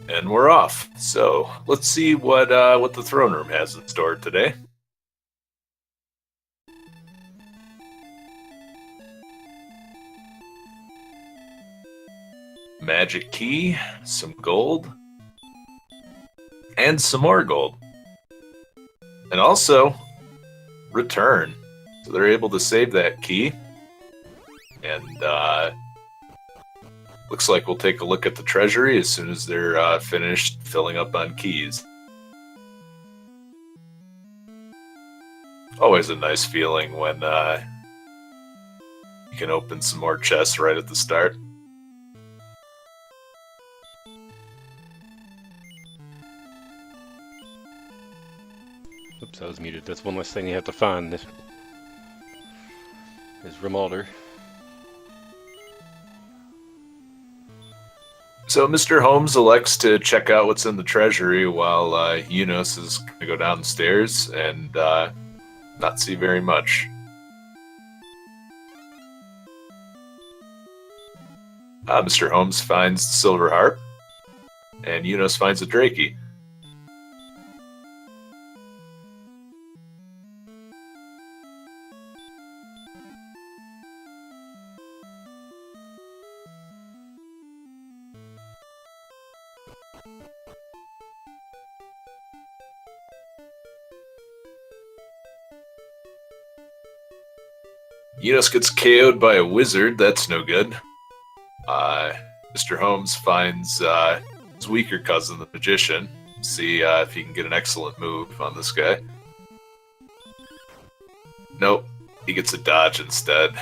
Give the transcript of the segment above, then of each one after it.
And we're off. So let's see what the throne room has in store today. Magic key, some gold, and some more gold. And also, return. So they're able to save that key. And looks like we'll take a look at the treasury as soon as they're finished filling up on keys. Always a nice feeling when you can open some more chests right at the start. Oops, I was muted. That's one less thing you have to find. Is Rimalder. So Mr. Holmes elects to check out what's in the treasury while Eunos is going to go downstairs and not see very much. Mr. Holmes finds the silver harp, and Eunos finds a drakey. Eunos gets KO'd by a wizard. That's no good. Mr. Holmes finds his weaker cousin, the magician. See if he can get an excellent move on this guy. Nope, he gets a dodge instead.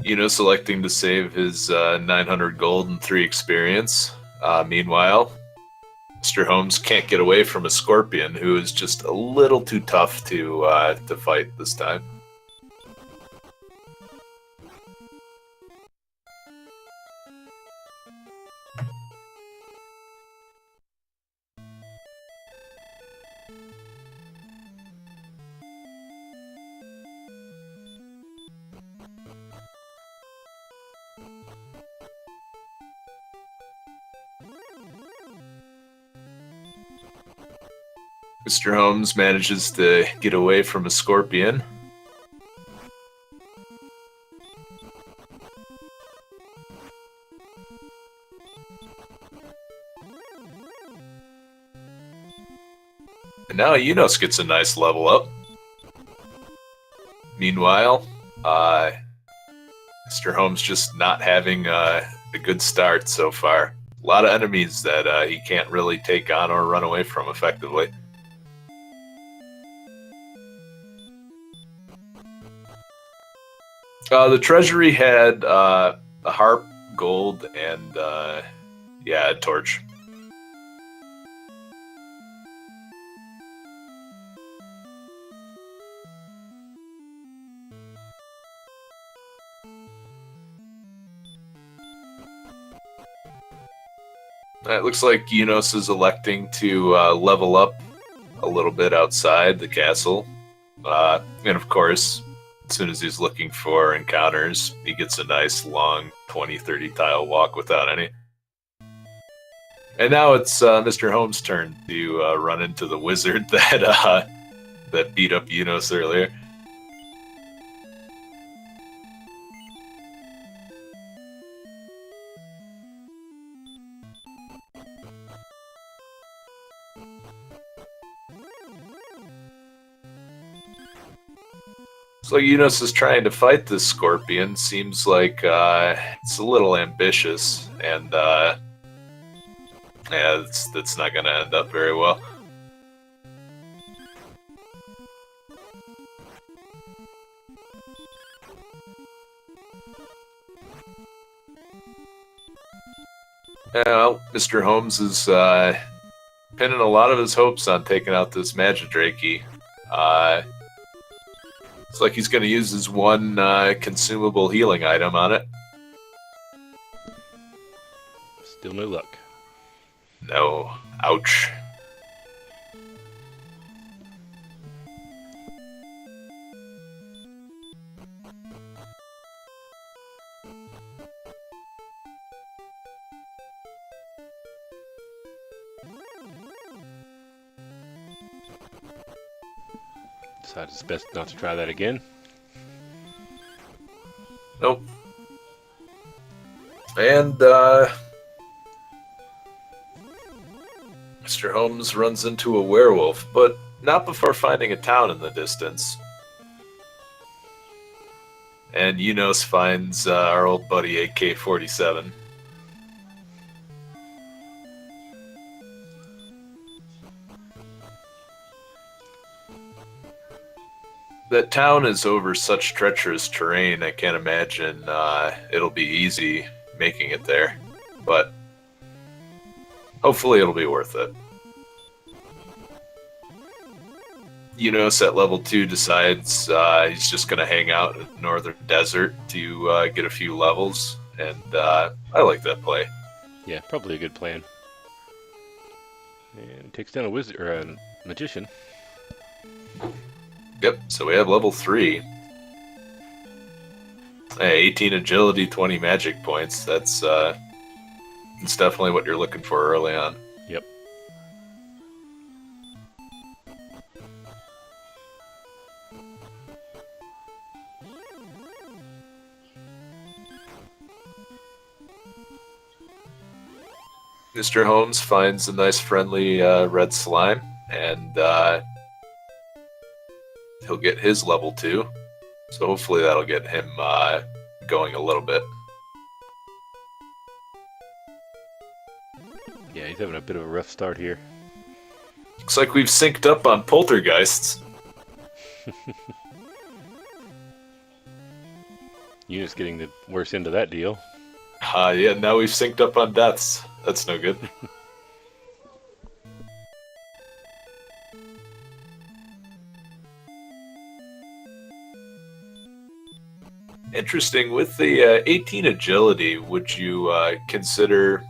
Eunos electing to save his 900 gold and 3 experience. Meanwhile, Mr. Holmes can't get away from a scorpion who is just a little too tough to fight this time. Mr. Holmes manages to get away from a scorpion. And now Eunos gets a nice level up. Meanwhile, Mr. Holmes just not having a good start so far. A lot of enemies that he can't really take on or run away from effectively. The treasury had a harp, gold, and a torch. It looks like Eunos is electing to level up a little bit outside the castle. And of course, as soon as he's looking for encounters, he gets a nice long 20-30 tile walk without any. And now it's Mr. Holmes' turn to run into the wizard that beat up Eunos earlier. So Eunos is trying to fight this scorpion. Seems like it's a little ambitious, and that's not going to end up very well. Well, Mr. Holmes is pinning a lot of his hopes on taking out this Magidrake. It's like he's going to use his one consumable healing item on it. Still no luck. No. Ouch. Decided it's best not to try that again. Nope. And Mr. Holmes runs into a werewolf, but not before finding a town in the distance. And Eunos finds our old buddy AK-47. That town is over such treacherous terrain, I can't imagine it'll be easy making it there. But hopefully it'll be worth it. Eunos at level 2 decides he's just going to hang out in the northern desert to get a few levels, and I like that play. Yeah, probably a good plan. And takes down a wizard or a magician. Yep, so we have level 3. Hey, 18 agility, 20 magic points. That's definitely what you're looking for early on. Yep. Mr. Holmes finds a nice friendly red slime, and he'll get his level 2. So hopefully that'll get him going a little bit. Yeah, he's having a bit of a rough start here. Looks like we've synced up on poltergeists. Eunos getting the worst end of that deal. Yeah, now we've synced up on deaths. That's no good. Interesting. With the 18 agility, would you consider,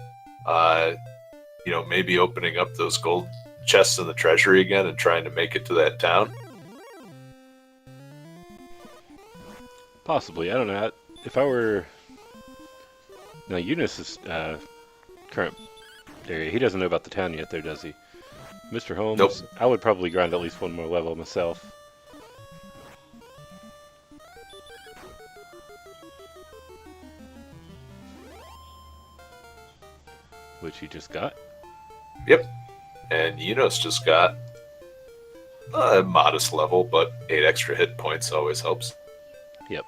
maybe opening up those gold chests in the treasury again and trying to make it to that town? Possibly. I don't know. If I were... Now, Eunos' current area, he doesn't know about the town yet, though, does he? Mr. Holmes, Nope. I would probably grind at least one more level myself. Which he just got. Yep. And Eunos just got a modest level, but 8 extra hit points always helps. Yep.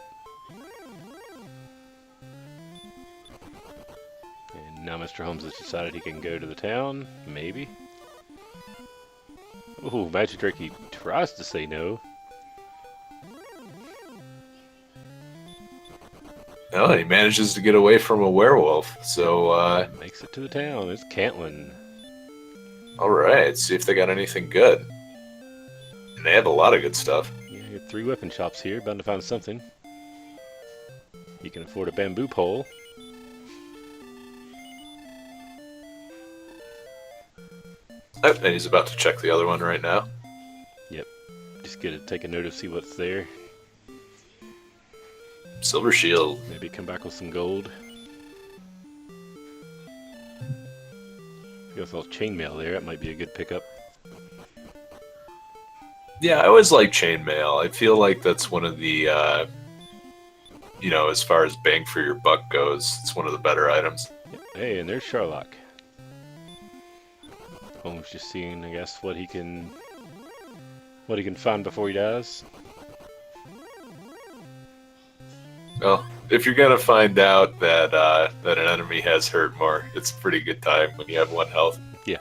And now Mr. Holmes has decided he can go to the town, maybe. Ooh, Magic Drake, he tries to say no. No, he manages to get away from a werewolf, so Makes it to the town. It's Cantlin. alright, see if they got anything good. And they have a lot of good stuff. Yeah, you got 3 weapon shops here, bound to find something. You can afford a bamboo pole. Oh, and he's about to check the other one right now. Yep. Just get to take a note of see what's there. Silver shield. Maybe come back with some gold. Got a little chainmail there. That might be a good pickup. Yeah, I always like chainmail. I feel like that's one of the, as far as bang for your buck goes, it's one of the better items. Yep. Hey, and there's Sherlock. Holmes just seeing, I guess, what he can find before he dies. Well, if you're gonna find out that that an enemy has hurt more, it's a pretty good time when you have 1 health. Yeah.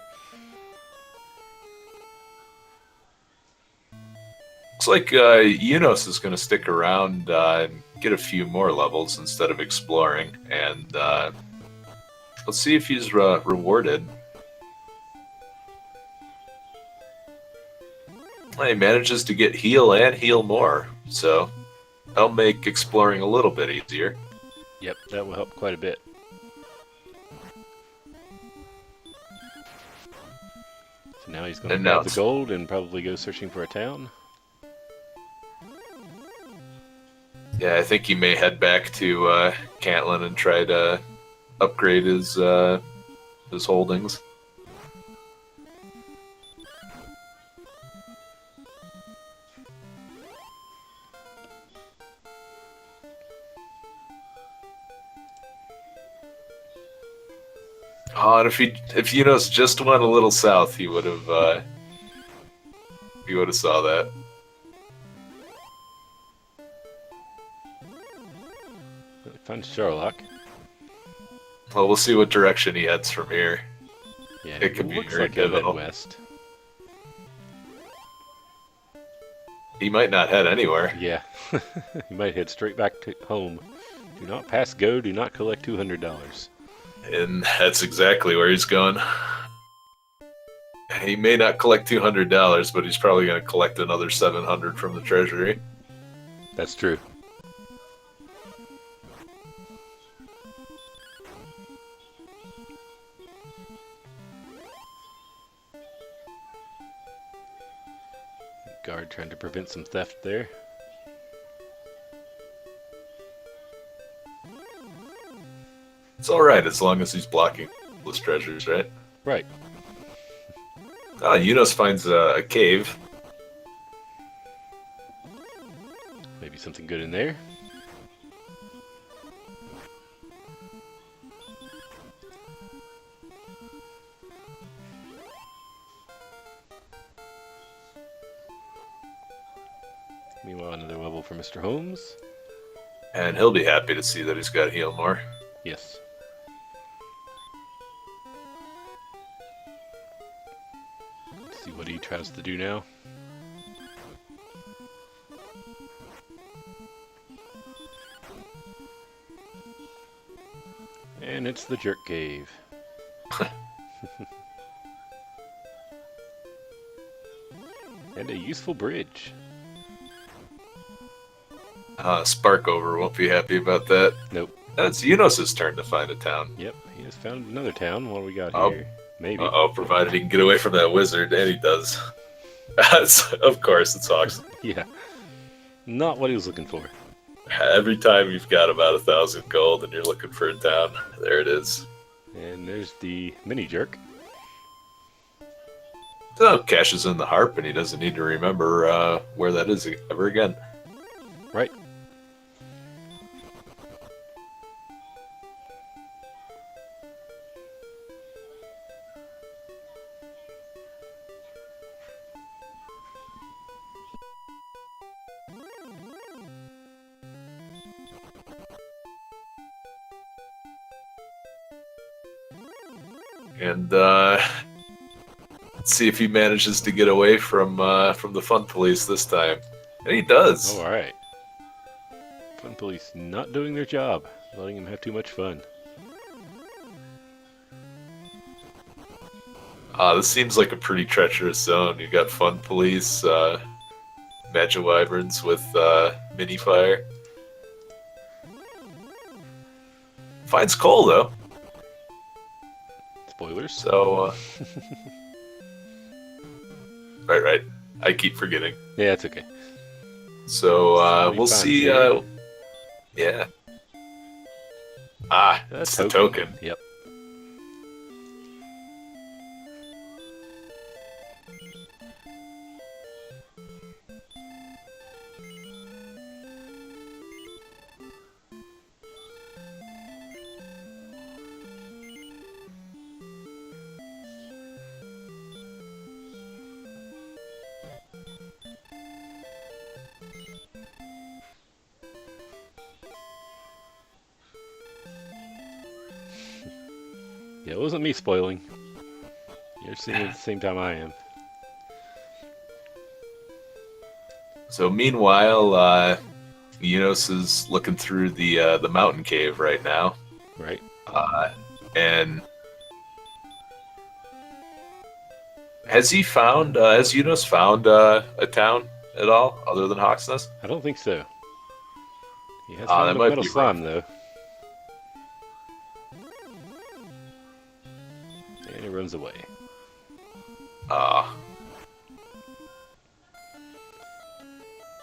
Looks like Eunos is gonna stick around and get a few more levels instead of exploring, and let's see if he's rewarded. He manages to get heal and heal more, so that'll make exploring a little bit easier. Yep, that will help quite a bit. So now he's going to And grab now the it's- gold and probably go searching for a town. Yeah, I think he may head back to Cantlin and try to upgrade his holdings. Oh, and if Eunos just went a little south, he would have saw that. Found Sherlock. Well, we'll see what direction he heads from here. Yeah, It could be looks very like he'll head pivotal. west. He might not head anywhere. Yeah, he might head straight back to home. Do not pass go. Do not collect $200. And that's exactly where he's going. He may not collect $200, but he's probably going to collect another $700 from the treasury. That's true. Guard trying to prevent some theft there. It's all right as long as he's blocking those treasures, right? Right. Ah, Eunos finds a cave. Maybe something good in there. Meanwhile, another level for Mr. Holmes. And he'll be happy to see that he's got heal more. Yes. Let's see what he tries to do now. And it's the Jerk Cave. And a useful bridge. Sparkover won't be happy about that. Nope. It's Eunos' turn to find a town. Yep, he has found another town. What do we got Oh. here? Maybe. Uh-oh, provided he can get away from that wizard, and he does. Of course, it's Hawks. Yeah. Not what he was looking for. Every time you've got about 1,000 gold and you're looking for a town, there it is. And there's the mini jerk. So cashes in the harp, and he doesn't need to remember where that is ever again. Right. And let's see if he manages to get away from the fun police this time. And he does. All right. Fun police not doing their job, letting him have too much fun. This seems like a pretty treacherous zone. You got fun police, magic wyverns with mini fire. Finds coal though, Spoilers. so right. I keep forgetting. Yeah, it's okay. So he we'll finds see. it. Yeah. A It's the token. Yep. Yeah, it wasn't me spoiling. You're seeing it at the same time I am. So meanwhile, Eunos is looking through the mountain cave right now, Right. and has Eunos found a town at all other than Hawksnest? I don't think so. He has Ah, found that the might metal be slime, though. And he runs away.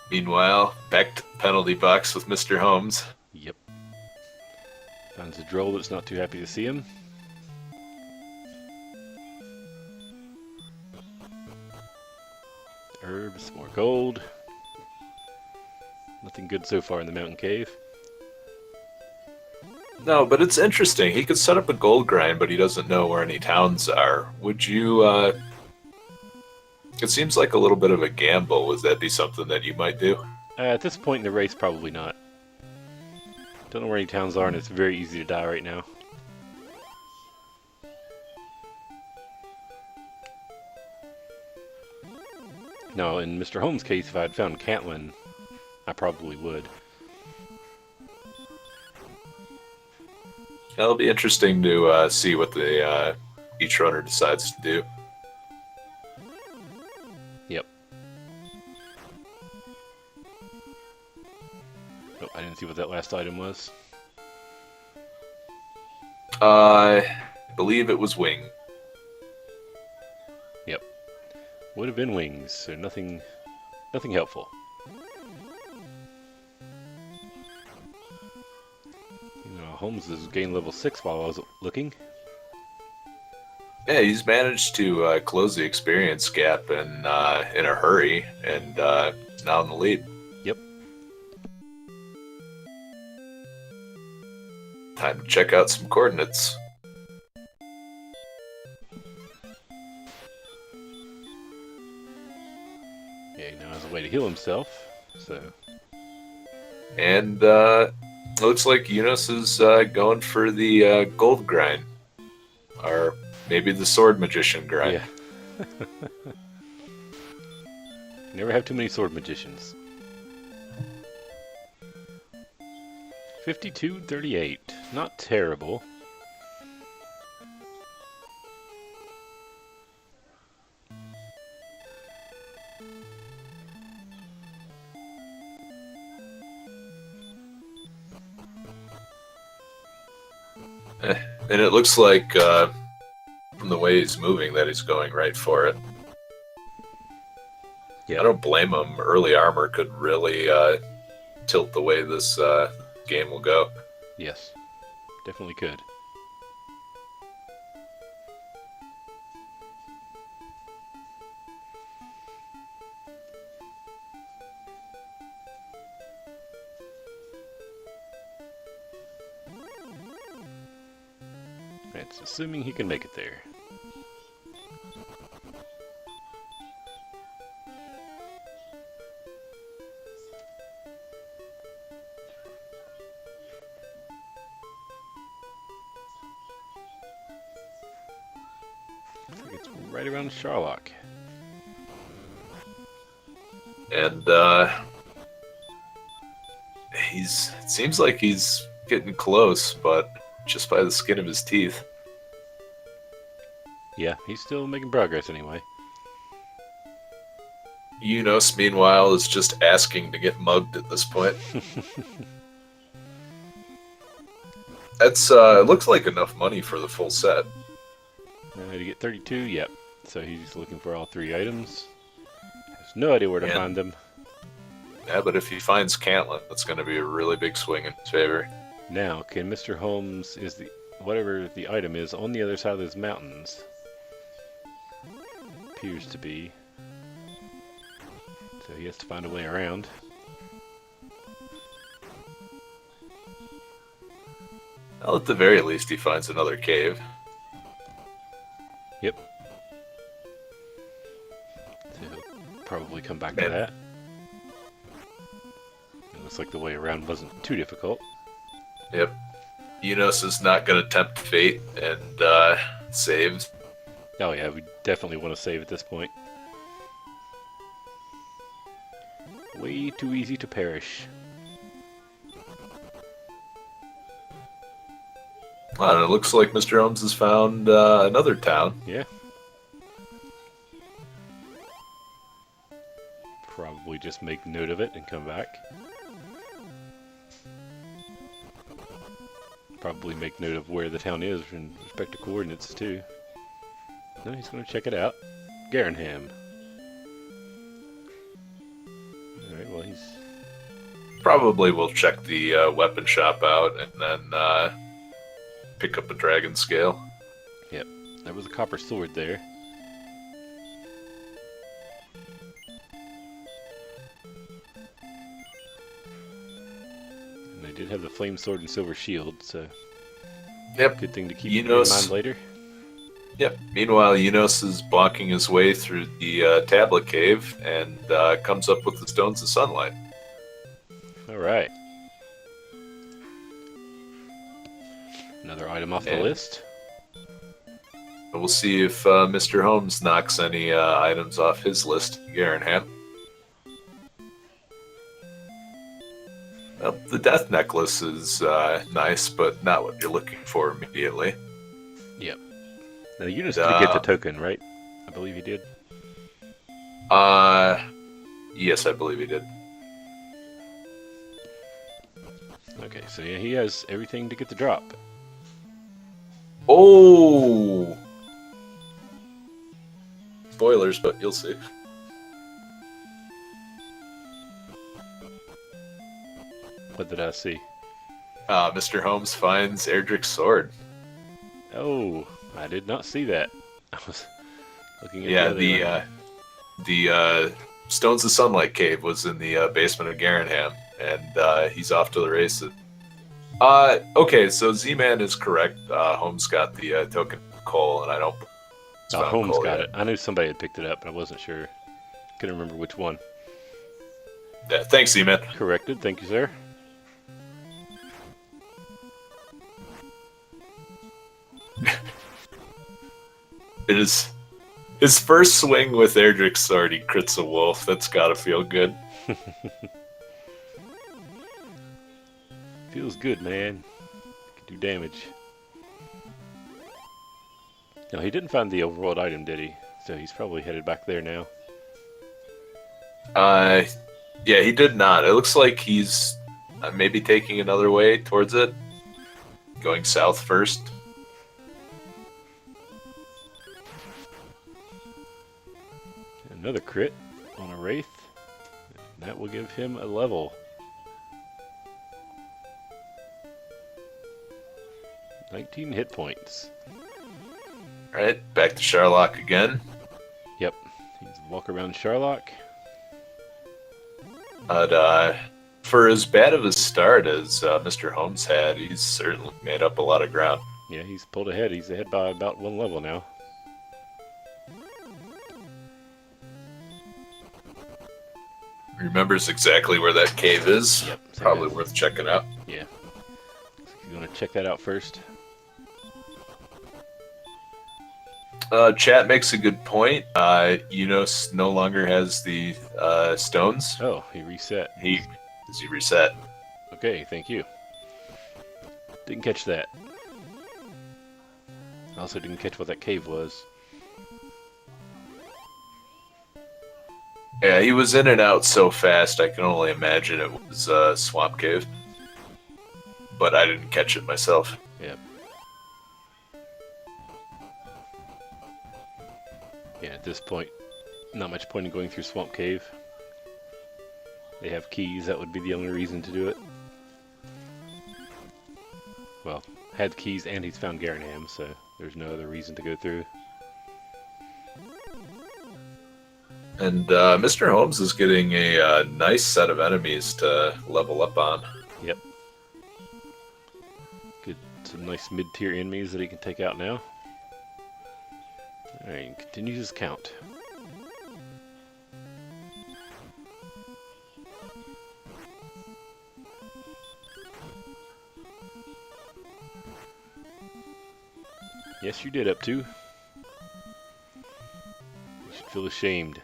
Meanwhile, back to the penalty box with Mr. Holmes. Yep. Finds a droll that's not too happy to see him. Herbs, more gold. Nothing good so far in the mountain cave. No, but it's interesting. He could set up a gold grind, but he doesn't know where any towns are. Would you? It seems like a little bit of a gamble. Would that be something that you might do? At this point in the race, probably not. Don't know where any towns are, and it's very easy to die right now. Now, in Mr. Holmes' case, if I had found Cantlin, I probably would. It'll be interesting to see what the each runner decides to do. Yep. Oh, I didn't see what that last item was. I believe it was wing. Yep. Would have been wings, so nothing helpful. Holmes has gained level 6 while I was looking. Yeah, he's managed to close the experience gap in a hurry, and now in the lead. Yep. Time to check out some coordinates. Yeah, he now has a way to heal himself, so... And it looks like Eunos is going for the gold grind. Or maybe the sword magician grind. Yeah. Never have too many sword magicians. 52-38. Not terrible. And it looks like, from the way he's moving, that he's going right for it. Yeah. I don't blame him. Early armor could really tilt the way this game will go. Yes. Definitely could. That's assuming he can make it there. Looks like it's right around Sharlock. And it seems like he's getting close, but just by the skin of his teeth. Yeah, he's still making progress anyway. Eunos, meanwhile, is just asking to get mugged at this point. That's looks like enough money for the full set. To get 32, yep. So he's looking for all 3 items. Has no idea where to find them. Yeah, but if he finds Cantlin, that's going to be a really big swing in his favor. Now, can Mr. Holmes whatever the item is on the other side of those mountains? Appears to be. So he has to find a way around. Well, at the very least, he finds another cave. Yep. So he'll probably come back to that. It looks like the way around wasn't too difficult. Yep. Eunos is not going to tempt fate and saves. Oh yeah, we definitely want to save at this point. Way too easy to perish. Well, and it looks like Mr. Holmes has found another town. Yeah. Probably just make note of it and come back. Probably make note of where the town is in respect to coordinates too. No, he's going to check it out. Garenham. Alright, well he's... Probably will check the weapon shop out and then pick up a dragon scale. Yep, there was a copper sword there. And they did have the flame sword and silver shield, so Yep. Good thing to keep in Eunos. mind later. Yep. Meanwhile, Eunos is blocking his way through the tablet cave and comes up with the stones of sunlight. All right. Another item off the And list. we'll see if Mr. Holmes knocks any items off his list. Garenham. Well, the death necklace is nice, but not what you're looking for immediately. Yep. Now, Eunice did get the token, right? I believe he did. Yes, I believe he did. Okay, so yeah, he has everything to get the drop. Oh! Spoilers, but you'll see. What did I see? Mr. Holmes finds Erdrick's sword. Oh, I did not see that. I was looking at Yeah, the other one. the Stones of Sunlight cave was in the basement of Garenham, and he's off to the races. Okay, so Z-Man is correct. Holmes got the token of coal, and I don't. Oh, Holmes got yet. it. I knew somebody had picked it up, but I wasn't sure. Couldn't remember which one. Yeah, thanks, Z-Man. Corrected. Thank you, sir. It is his first swing with Erdrick's sword. He crits a wolf. That's gotta feel good. Feels good, man. Can do damage. No, he didn't find the overworld item, did he? So he's probably headed back there now. Yeah, he did not. It looks like he's maybe taking another way towards it, going south first. Another crit on a Wraith. That will give him a level. 19 hit points. All right, back to Sherlock again. Yep. He's walk around Sherlock. But for as bad of a start as Mr. Holmes had, he's certainly made up a lot of ground. Yeah, he's pulled ahead. He's ahead by about one level now. Remembers exactly where that cave is. Yep. So Probably worth checking out. Yeah. You want to check that out first? Chat makes a good point. Eunos no longer has the stones. Oh, he reset. Does he reset? Okay, thank you. Didn't catch that. I also didn't catch what that cave was. Yeah, he was in and out so fast, I can only imagine it was Swamp Cave. But I didn't catch it myself. Yep. Yeah, at this point, not much point in going through Swamp Cave. They have keys, that would be the only reason to do it. Well, had keys and he's found Garenham, so there's no other reason to go through. And Mr. Holmes is getting a nice set of enemies to level up on. Yep. Good, some nice mid-tier enemies that he can take out now. Alright, continue his count. Yes, you did up to. You should feel ashamed.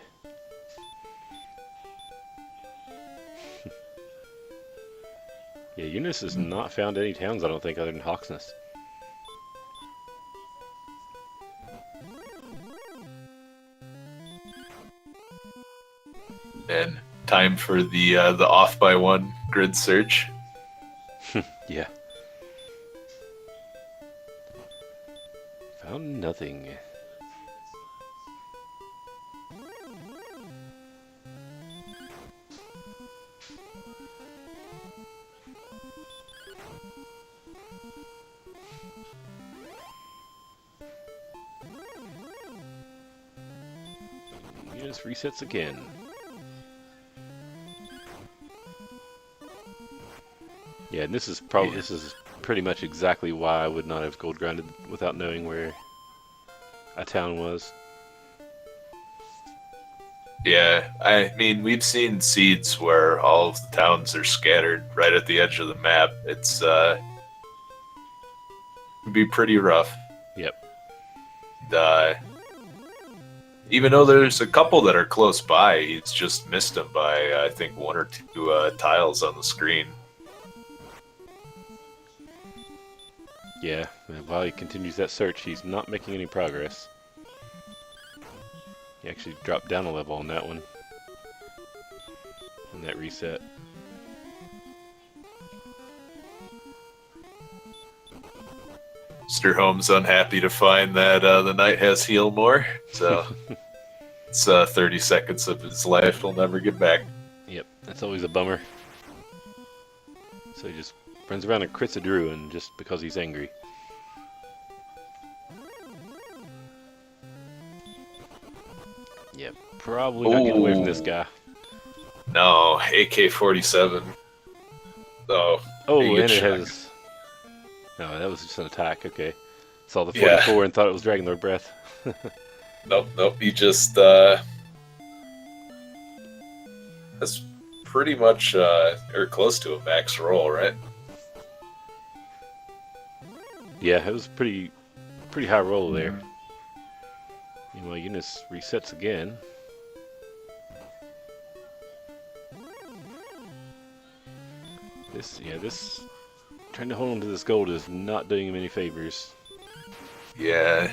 Yeah, Eunice has not found any towns, I don't think, other than Hawksness. And time for the off by one grid search. Yeah. Found nothing. Eunice resets again. Yeah, and this is pretty much exactly why I would not have gold grinded without knowing where a town was. Yeah, I mean, we've seen seeds where all of the towns are scattered right at the edge of the map. It's can be pretty rough. Yep. Uh, even though there's a couple that are close by, he's just missed them by I think one or two tiles on the screen. Yeah, and while he continues that search, he's not making any progress. He actually dropped down a level on that one. And that reset. Misterhomes unhappy to find that the knight has heal more, so it's 30 seconds of his life he'll never get back. Yep, that's always a bummer. So he just runs around and crits a druid just because he's angry. Yep, probably not getting away from this guy. No, AK-47. Oh, Oh, you and get it shot. has... No, that was just an attack, okay. Saw the 44 and thought it was Dragon Lord Breath. Nope. He just that's pretty much or close to a max roll, right? Yeah, it was pretty high roll there. Meanwhile, Eunos resets again. This trying to hold on to this gold is not doing him any favors. Yeah,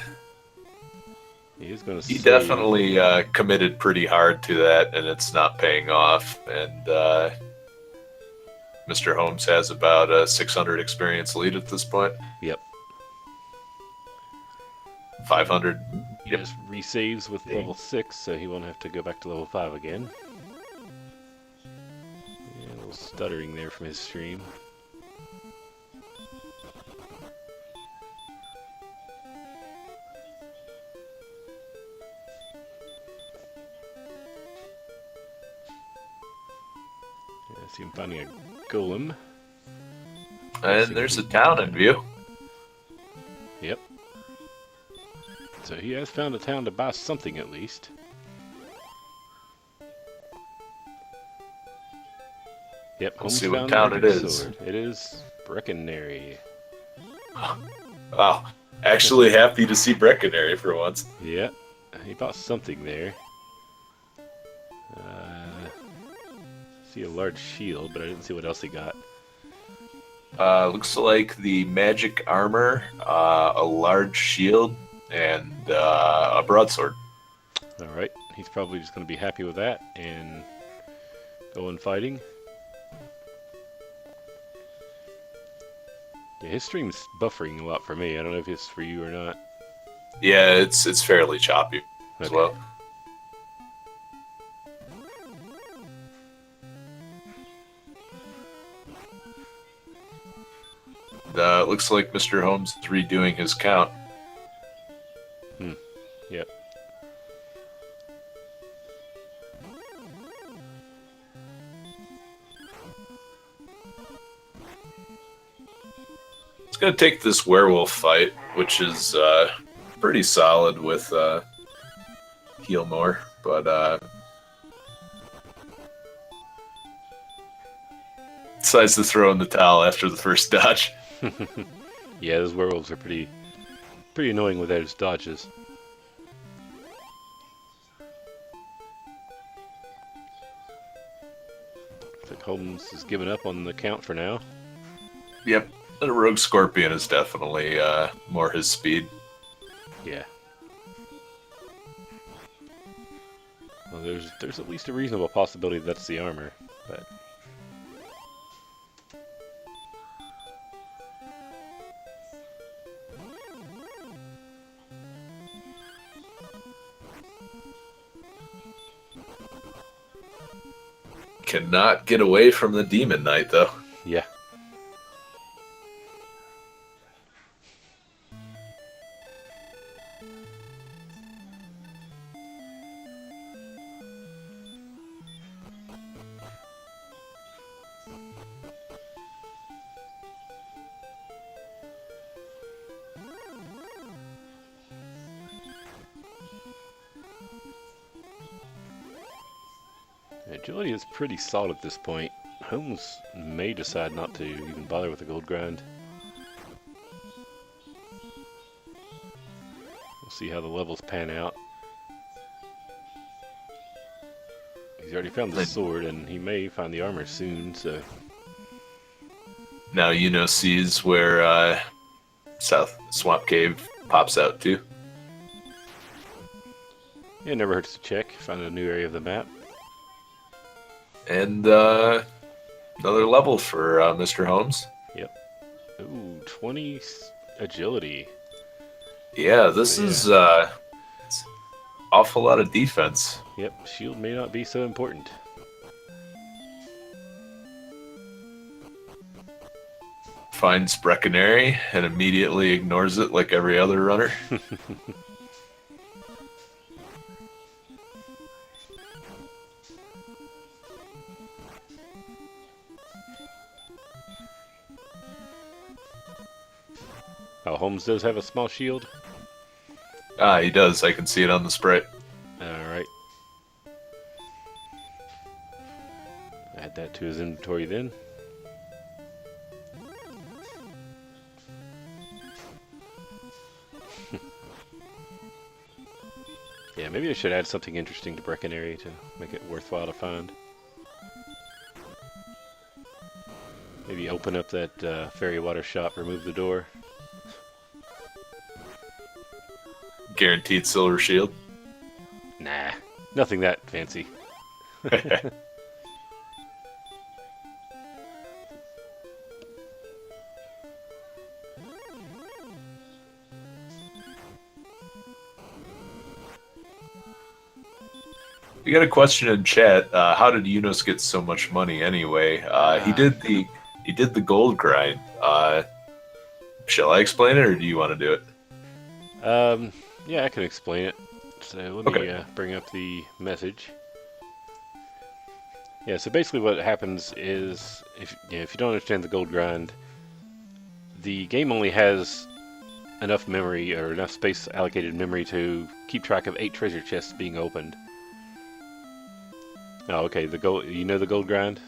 He is going to. he definitely committed pretty hard to that, and it's not paying off. And Misterhomes has about a 600 experience lead at this point. Yep. 500. He Yep. just resaves with level 6, so he won't have to go back to level 5 again. Yeah, a little stuttering there from his stream. Yeah, I see him finding a golem. And there's a town in view. Yep. So he has found a town to buy something at least. Yep, Let's see what Homespun town it Magic is. Sword. It is Breckenary. Wow, actually happy to see Breckenary for once. Yeah, he bought something there. See a large shield, but I didn't see what else he got. Looks like the magic armor, a large shield, and a broadsword. Alright, he's probably just going to be happy with that and go on fighting. Yeah, his stream's buffering a lot for me. I don't know if it's for you or not. Yeah, it's fairly choppy as Okay. well. Looks like Misterhomes is redoing his count. Yep. It's gonna take this werewolf fight, which is pretty solid with heal more, but decides to throw in the towel after the first dodge. Yeah, those werewolves are pretty annoying with those dodges. Looks like Holmes has given up on the count for now. Yep, the rogue scorpion is definitely more his speed. Yeah. Well, there's at least a reasonable possibility that's the armor, but Cannot get away from the demon knight though. yeah. Agility is pretty solid at this point. Holmes may decide not to even bother with the gold grind. We'll see how the levels pan out. He's already found the sword, and he may find the armor soon, so... Now Eunos sees where South Swamp Cave pops out to. Yeah, it never hurts to check. Find a new area of the map. And another level for Mr. Holmes. Yep. Ooh, 20 agility. Yeah, this is it's awful lot of defense. Yep, shield may not be so important. Finds Breckenary and immediately ignores it like every other runner. Oh, Holmes does have a small shield. Ah, he does. I can see it on the sprite. Alright. Add that to his inventory then. Yeah, maybe I should add something interesting to Breckenary to make it worthwhile to find. Maybe open up that fairy water shop, remove the door. Guaranteed silver shield. Nah, nothing that fancy. We got a question in chat. How did Eunos get so much money anyway? He did the gold grind. Shall I explain it, or do you want to do it? Yeah, I can explain it. So let me bring up the message. Yeah, so basically what happens is, if you don't understand the gold grind, the game only has enough memory, or enough space allocated memory to keep track of 8 treasure chests being opened. Oh, okay, the gold grind?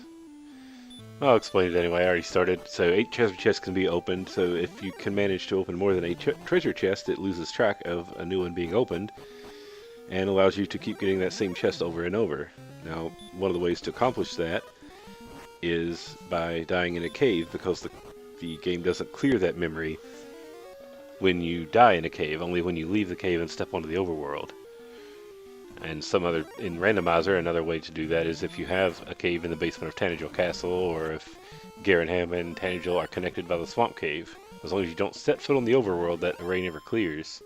I'll explain it anyway, I already started. So 8 treasure chests can be opened, so if you can manage to open more than 8 treasure chests, it loses track of a new one being opened, and allows you to keep getting that same chest over and over. Now, one of the ways to accomplish that is by dying in a cave, because the game doesn't clear that memory when you die in a cave, only when you leave the cave and step onto the overworld. And in Randomizer, another way to do that is if you have a cave in the basement of Tanagel Castle, or if Garenham and Tanagel are connected by the Swamp Cave. As long as you don't set foot on the overworld, that array never clears.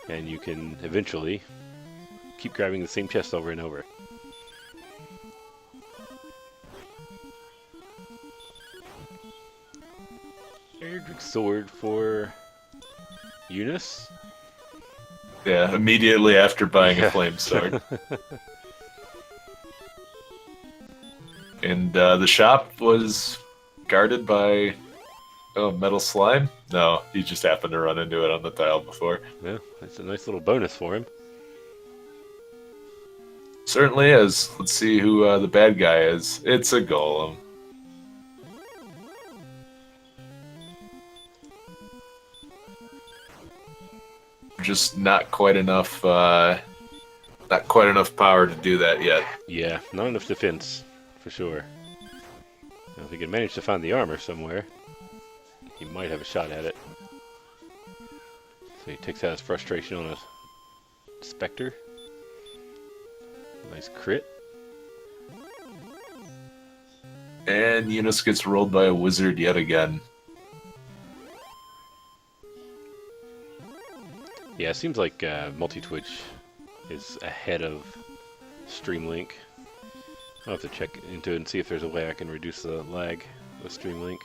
And you can eventually keep grabbing the same chest over and over. Erdrick's sword for Eunos. Yeah, immediately after buying a flame sword. And the shop was guarded by metal slime? No, he just happened to run into it on the tile before. Yeah, that's a nice little bonus for him. Certainly is. Let's see who the bad guy is. It's a golem. Just not quite enough power to do that yet. Yeah, not enough defense, for sure. Now, if he can manage to find the armor somewhere, he might have a shot at it. So he takes out his frustration on a Spectre. Nice crit. And Eunos gets rolled by a wizard yet again. Yeah, it seems like Multi-Twitch is ahead of Streamlink. I'll have to check into it and see if there's a way I can reduce the lag with Streamlink.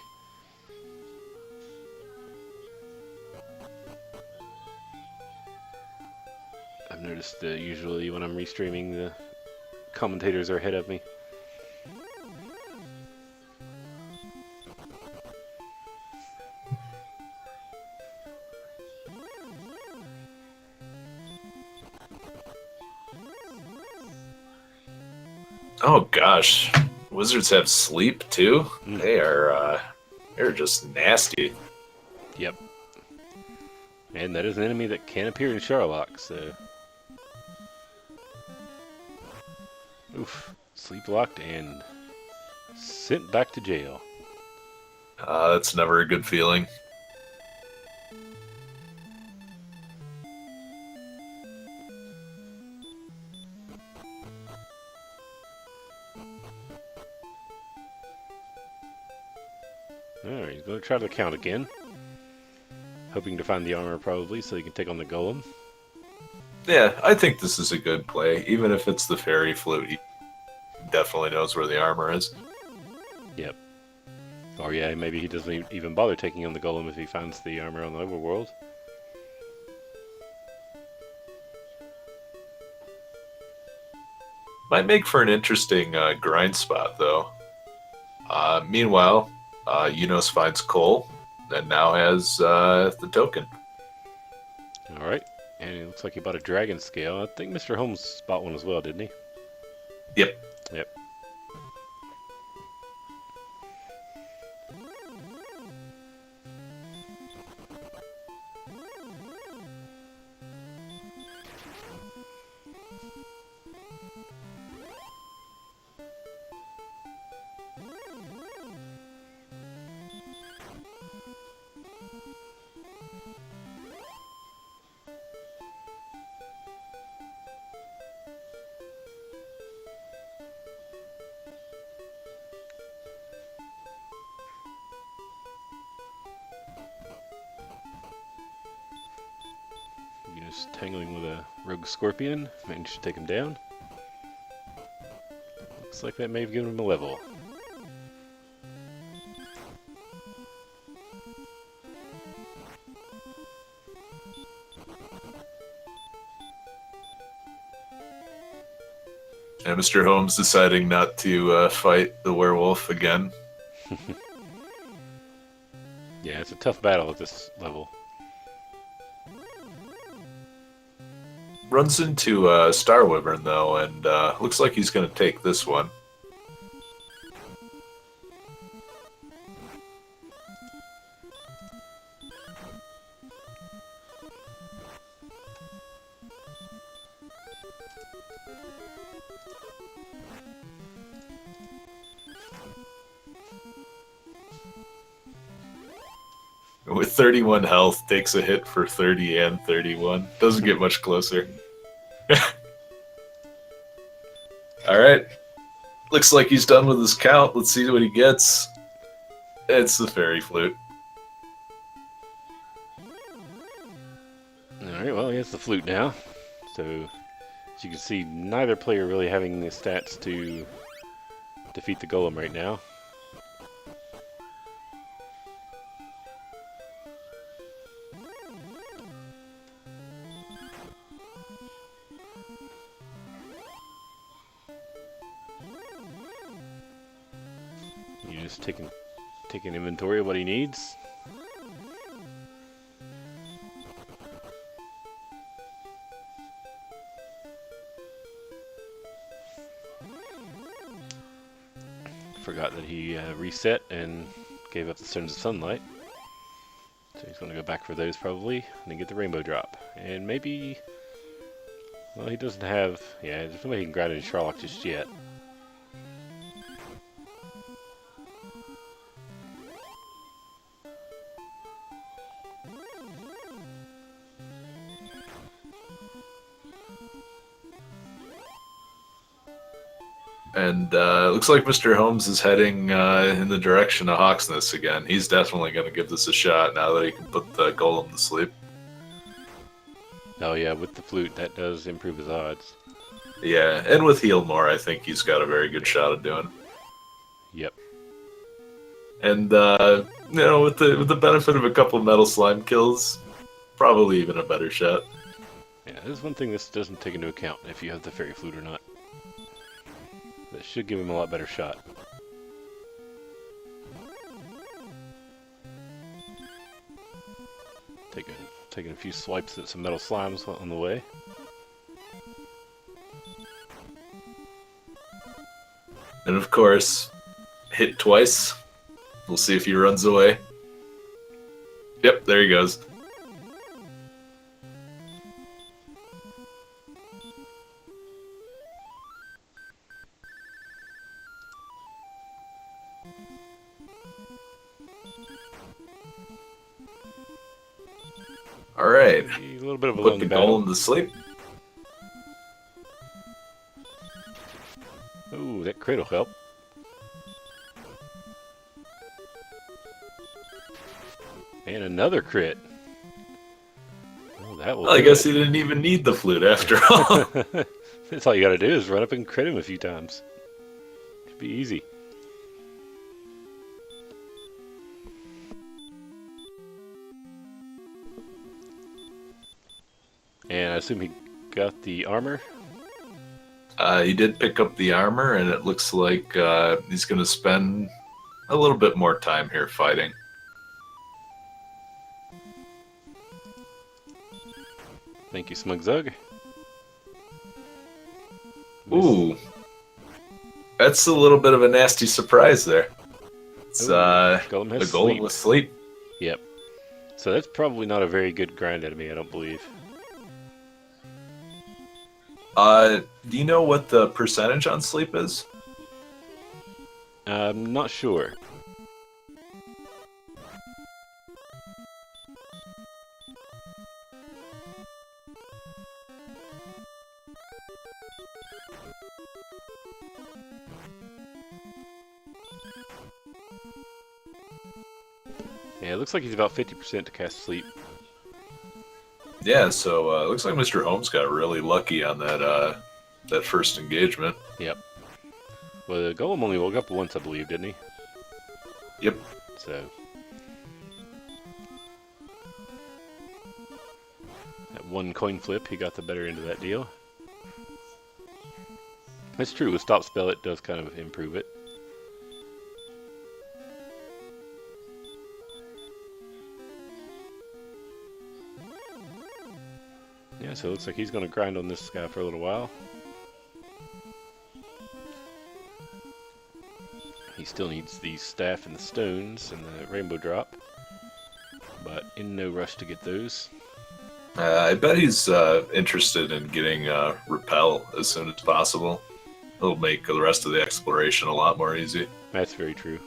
I've noticed that usually when I'm restreaming, the commentators are ahead of me. Oh gosh, wizards have sleep too. Mm. They're just nasty. Yep. And that is an enemy that can appear in Sherlock, so... Oof. Sleep locked and sent back to jail. That's never a good feeling. Alright, he's going to try the count again. Hoping to find the armor probably so he can take on the golem. Yeah, I think this is a good play. Even if it's the fairy flute, he definitely knows where the armor is. Yep. Or yeah, maybe he doesn't even bother taking on the golem if he finds the armor on the overworld. Might make for an interesting grind spot, though. Meanwhile, Eunos finds coal and now has the token. Alright. And it looks like he bought a dragon scale. I think Mr. Holmes bought one as well, didn't he? Yep. Yep. Just tangling with a rogue scorpion. Managed to take him down. Looks like that may have given him a level. And Mr. Holmes deciding not to fight the werewolf again. Yeah, it's a tough battle at this level. Runs into Star Wyvern, though, and looks like he's going to take this one. With 31 health, takes a hit for 30 and 31. Doesn't get much closer. Alright. Looks like he's done with his count. Let's see what he gets. It's the fairy flute. Alright, well, he has the flute now. So, as you can see, neither player really having the stats to defeat the golem right now. You just taking inventory of what he needs. Forgot that he reset and gave up the Stones of Sunlight. So he's going to go back for those probably, and then get the Rainbow Drop. And maybe... Well, he doesn't have... Yeah, there's no way he can grind into Sherlock just yet. And looks like Mr. Holmes is heading in the direction of Hawksness again. He's definitely going to give this a shot now that he can put the golem to sleep. Oh yeah, with the flute, that does improve his odds. Yeah, and with Heal More, I think he's got a very good shot of doing it. Yep. And, you know, with the benefit of a couple Metal Slime kills, probably even a better shot. Yeah, this is one thing this doesn't take into account, if you have the Fairy Flute or not. That should give him a lot better shot. Taking a few swipes at some metal slimes on the way. And of course, hit twice. We'll see if he runs away. Yep, there he goes. All right. A little bit of a Put long the battle. golem to sleep. Ooh, that crit will help. And another crit. Oh, that will. Well, I do guess it. he didn't even need the flute after all. That's all you gotta do is run up and crit him a few times. Should be easy. And I assume he got the armor? He did pick up the armor, and it looks like he's going to spend a little bit more time here fighting. Thank you, Smug Zug. Ooh. That's a little bit of a nasty surprise there. It's Golem the has golem sleep. with sleep. Yep. So that's probably not a very good grind enemy, I don't believe. Do you know what the percentage on sleep is? I'm not sure. Yeah, it looks like he's about 50% to cast sleep. Yeah, so it looks like Mr. Holmes got really lucky on that that first engagement. Yep. Well, the golem only woke up once, I believe, didn't he? Yep. So that one coin flip, he got the better end of that deal. That's true. With stop spell, it does kind of improve it. Yeah, so it looks like he's going to grind on this guy for a little while. He still needs the staff and the stones and the rainbow drop, but in no rush to get those. I bet he's interested in getting repel as soon as possible. It'll make the rest of the exploration a lot more easy. That's very true.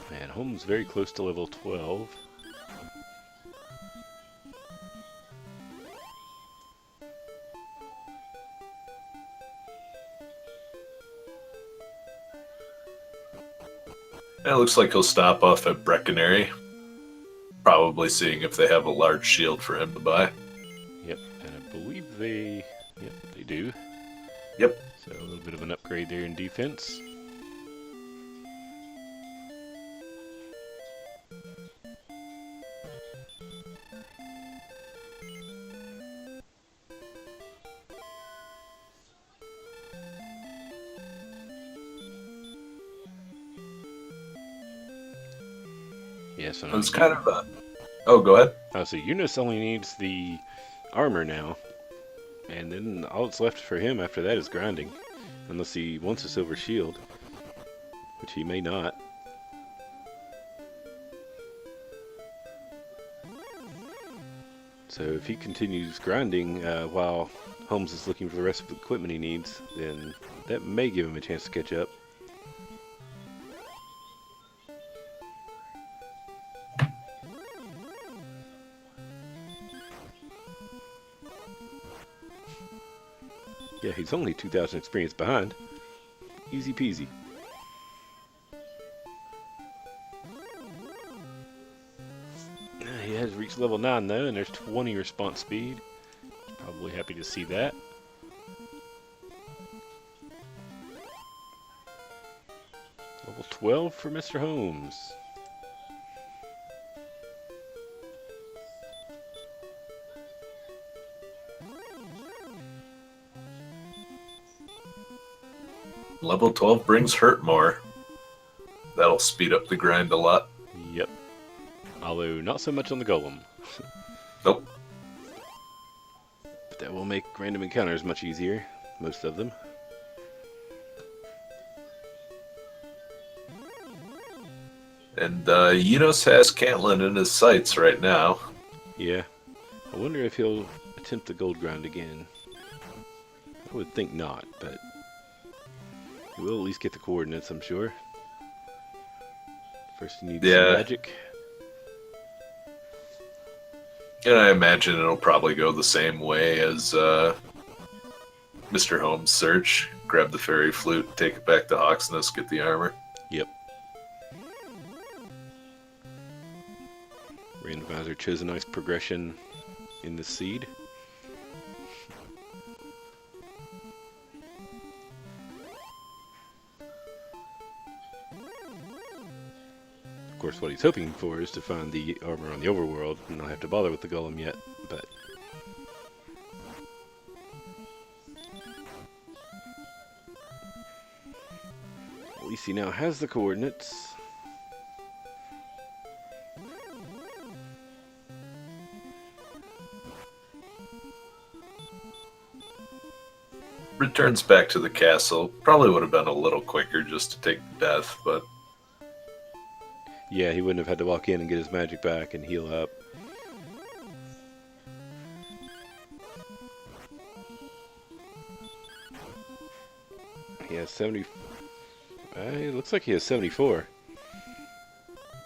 Man, Holmes very close to level 12. It looks like he'll stop off at Brecconary, probably seeing if they have a large shield for him to buy. Yep, and I believe they do. Yep. So a little bit of an upgrade there in defense. Yeah, so It was kind of a... Oh, go ahead. so Eunos only needs the armor now, and then all that's left for him after that is grinding, unless he wants a silver shield, which he may not. So if he continues grinding while Holmes is looking for the rest of the equipment he needs, then that may give him a chance to catch up. Yeah, he's only 2,000 experience behind. Easy peasy. He has reached level 9 though, and there's 20 response speed. Probably happy to see that. Level 12 for Mr. Holmes. Level 12 brings hurt more. That'll speed up the grind a lot. Yep. Although not so much on the golem. Nope. But that will make random encounters much easier. Most of them. And Eunos has Cantlin in his sights right now. Yeah. I wonder if he'll attempt the gold grind again. I would think not, but he will at least get the coordinates, I'm sure. First he needs some magic. And I imagine it'll probably go the same way as Mr. Holmes' search. Grab the fairy flute, take it back to Hawksnest, get the armor. Yep. Randomizer chose a nice progression in the seed. Of course, what he's hoping for is to find the armor on the overworld and not have to bother with the golem yet, but at least he now has the coordinates. Returns back to the castle. Probably would have been a little quicker just to take the death, but yeah, he wouldn't have had to walk in and get his magic back and heal up. He has 70. It looks like he has 74.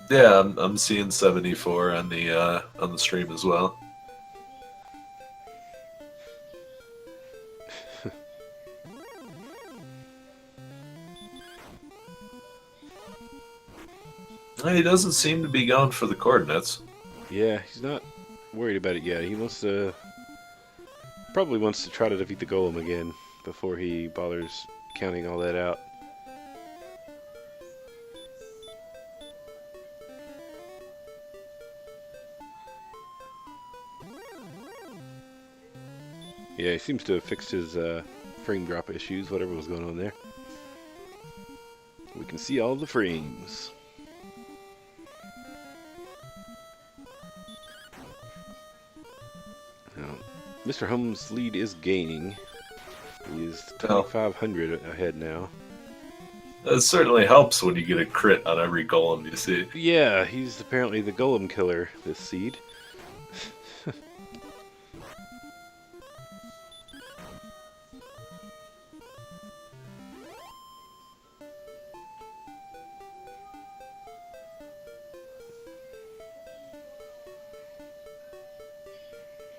yeah, I'm seeing 74 on the stream as well. He doesn't seem to be going for the coordinates. Yeah, he's not worried about it yet. He wants to, probably wants to try to defeat the golem again before he bothers counting all that out. Yeah, he seems to have fixed his frame drop issues, whatever was going on there. We can see all the frames. Now, Mr. Holmes' lead is gaining. He is 2,500 ahead now. It certainly helps when you get a crit on every golem you see. Yeah, he's apparently the golem killer, this seed.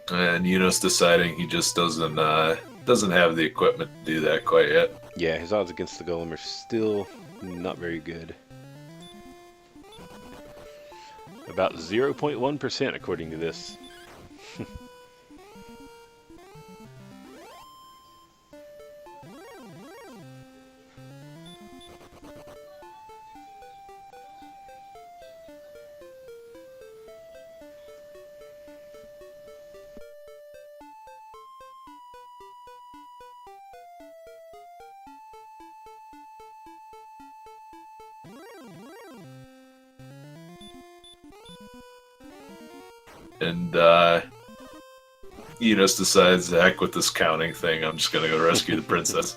And Eunos deciding he just doesn't have the equipment to do that quite yet. Yeah, his odds against the golem are still not very good. About 0.1% according to this. And Eunos decides, heck with this counting thing, I'm just gonna go rescue the princess.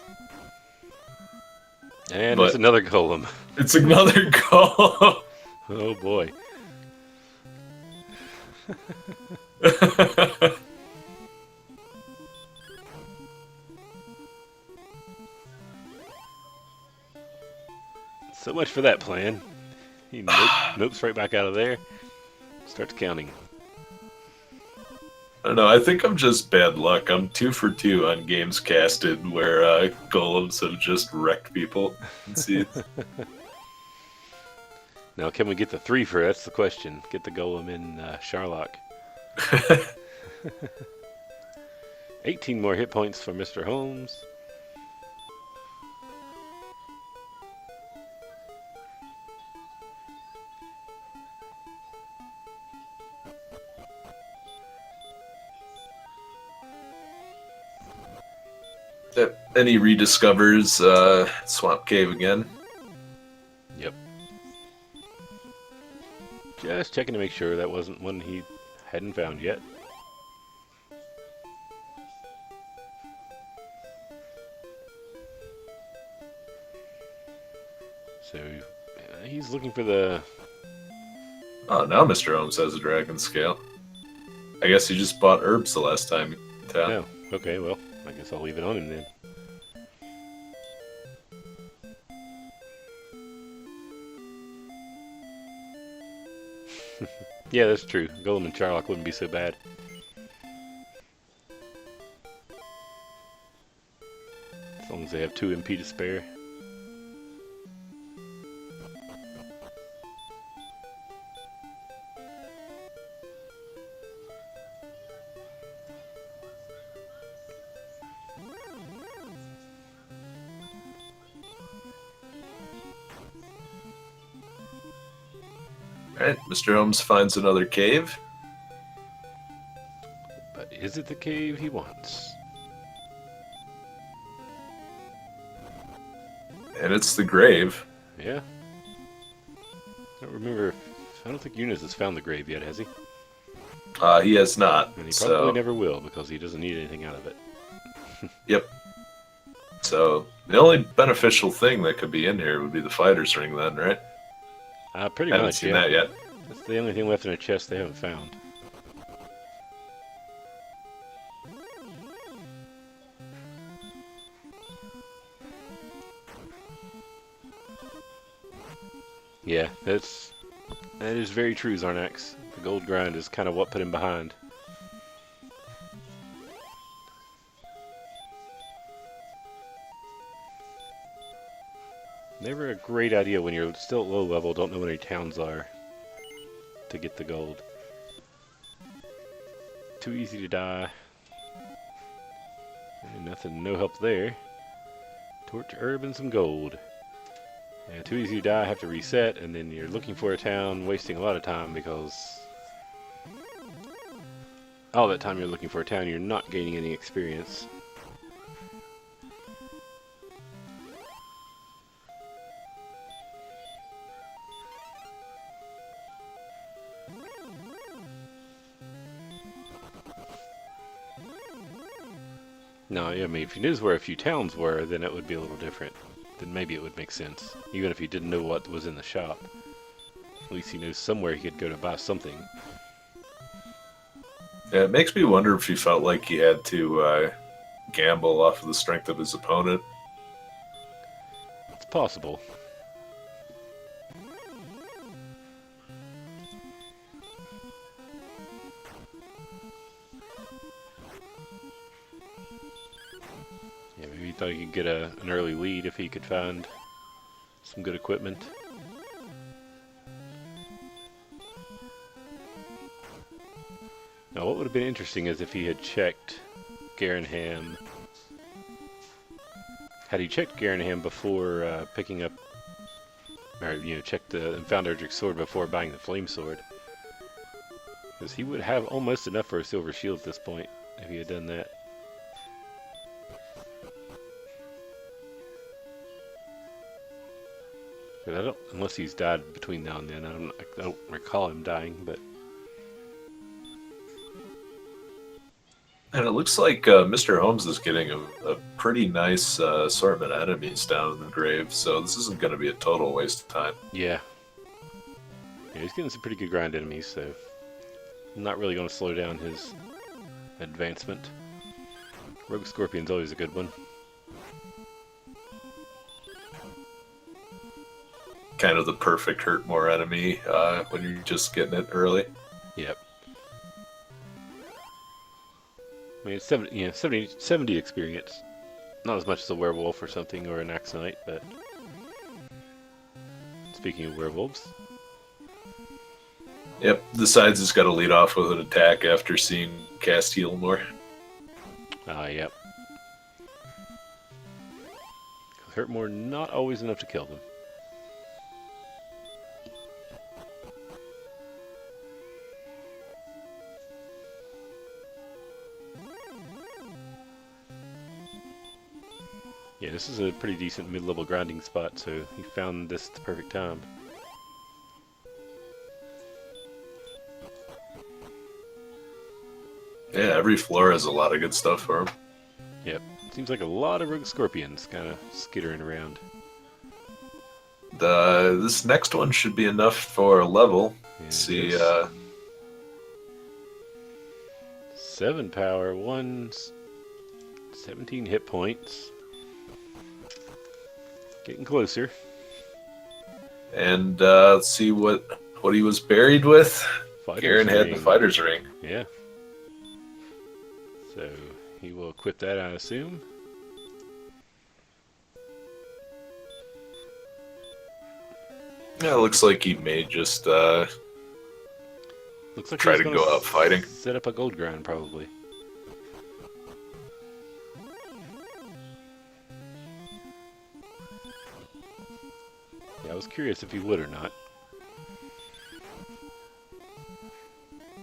And it's another golem. It's another golem! Oh boy. So much for that plan. He nopes right back out of there. Starts counting. I don't know, I think I'm just bad luck. I'm 2 for 2 on games casted where golems have just wrecked people. See, Now, can we get the 3 for that's the question. Get the golem in Sharlock. $18 more hit points for Mr. Holmes. Then he rediscovers Swamp Cave again. Yep. Just checking to make sure that wasn't one he hadn't found yet. So he's looking for the... Oh, now Mr. Holmes has a dragon scale. I guess he just bought herbs the last time. No. Okay, well, I guess I'll leave it on him then. Yeah, that's true. Golem and Charlock wouldn't be so bad. As long as they have 2 MP to spare. Alright, Mr. Holmes finds another cave. But is it the cave he wants? And it's the grave. Yeah. I don't remember. I don't think Eunos has found the grave yet, has he? He has not. And he probably never will because he doesn't need anything out of it. Yep. So the only beneficial thing that could be in here would be the fighter's ring, then, right? Pretty Haven't much, seen yeah. that yet. That's the only thing left in a chest they haven't found. Yeah, that is very true, Zarnax. The gold grind is kind of what put him behind. Never a great idea when you're still at low level, don't know where any towns are, to get the gold. Too easy to die. And nothing, no help there. Torch, herb, and some gold. Yeah, too easy to die, have to reset, and then you're looking for a town, wasting a lot of time because all that time you're looking for a town, you're not gaining any experience. No, I mean, if you knew where a few towns were, then it would be a little different. Then maybe it would make sense. Even if he didn't know what was in the shop. At least he knows somewhere he could go to buy something. Yeah, it makes me wonder if he felt like he had to gamble off of the strength of his opponent. It's possible. Yeah, maybe he thought he could get an early lead if he could find some good equipment. Now, what would have been interesting is if he had checked Garenham. Had he checked Garenham before picking up, or checked and found Erdrick's sword before buying the flame sword, because he would have almost enough for a silver shield at this point if he had done that. But I don't, unless he's died between now and then. I don't recall him dying, but. And it looks like Mr. Holmes is getting a pretty nice assortment of enemies down in the grave, so this isn't going to be a total waste of time. Yeah. Yeah, he's getting some pretty good grind enemies, so I'm not really going to slow down his advancement. Rogue Scorpion's always a good one. Kind of the perfect hurt more enemy when you're just getting it early. Yep. I mean, it's 70 experience. Not as much as a werewolf or something, or an axe knight, but... Speaking of werewolves... Yep, decides it's got to lead off with an attack after seeing cast heal more. Yep. Hurt more, not always enough to kill them. Yeah, this is a pretty decent mid-level grinding spot, so he found this at the perfect time. Yeah, every floor has a lot of good stuff for him. Yep. Seems like a lot of rogue scorpions kind of skittering around. This next one should be enough for a level. Yeah, See, 7 power, 17 hit points. Getting closer. and let's see what he was buried with. Garen had the fighter's ring. Yeah. So he will equip that, I assume. Yeah, it looks like he may just Looks like try he's to gonna go out fighting. Set up a gold grind, probably. Yeah, I was curious if he would or not.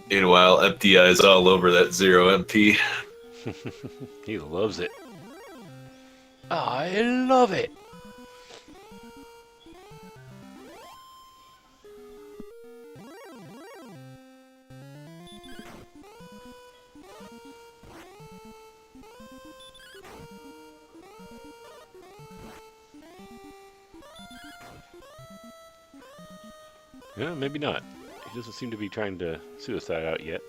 Meanwhile, empty eyes all over that 0 MP. He loves it. I love it. Yeah, maybe not. He doesn't seem to be trying to suicide out yet.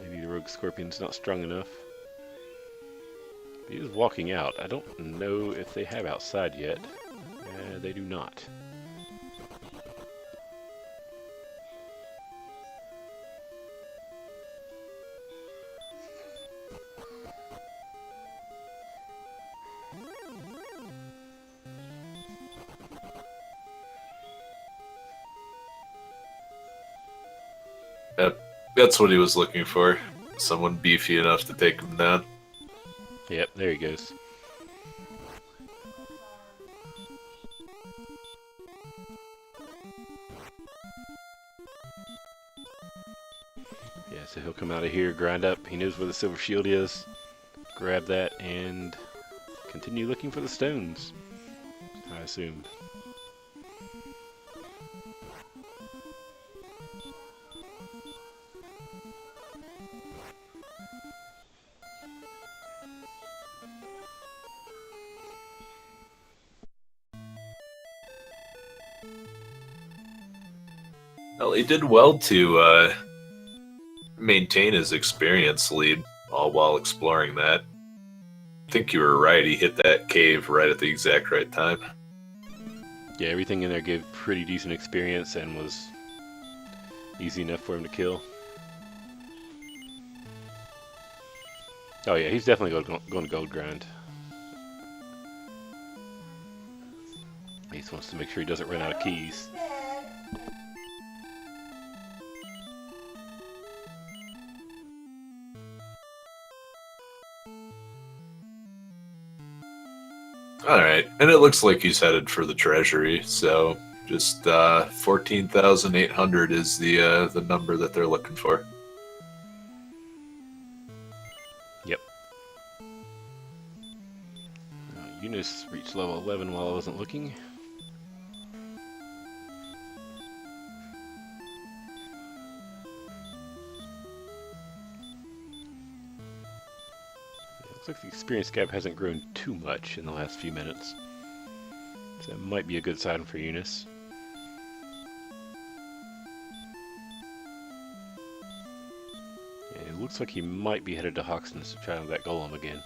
Maybe the rogue scorpion's not strong enough. He is walking out. I don't know if they have outside yet. They do not. That's what he was looking for. Someone beefy enough to take him down. Yep, there he goes. Yeah, so he'll come out of here, grind up. He knows where the silver shield is. Grab that and continue looking for the stones, I assume. Well, he did well to maintain his experience lead, all while exploring that. I think you were right. He hit that cave right at the exact right time. Yeah, everything in there gave pretty decent experience and was easy enough for him to kill. Oh yeah, he's definitely going to gold grind. He just wants to make sure he doesn't run out of keys. Alright, and it looks like he's headed for the treasury, so just 14,800 is the number that they're looking for. Yep. Eunos reached level 11 while I wasn't looking. Looks like the experience gap hasn't grown too much in the last few minutes. So that might be a good sign for Eunos. And it looks like he might be headed to Hoxton's to try out that golem again.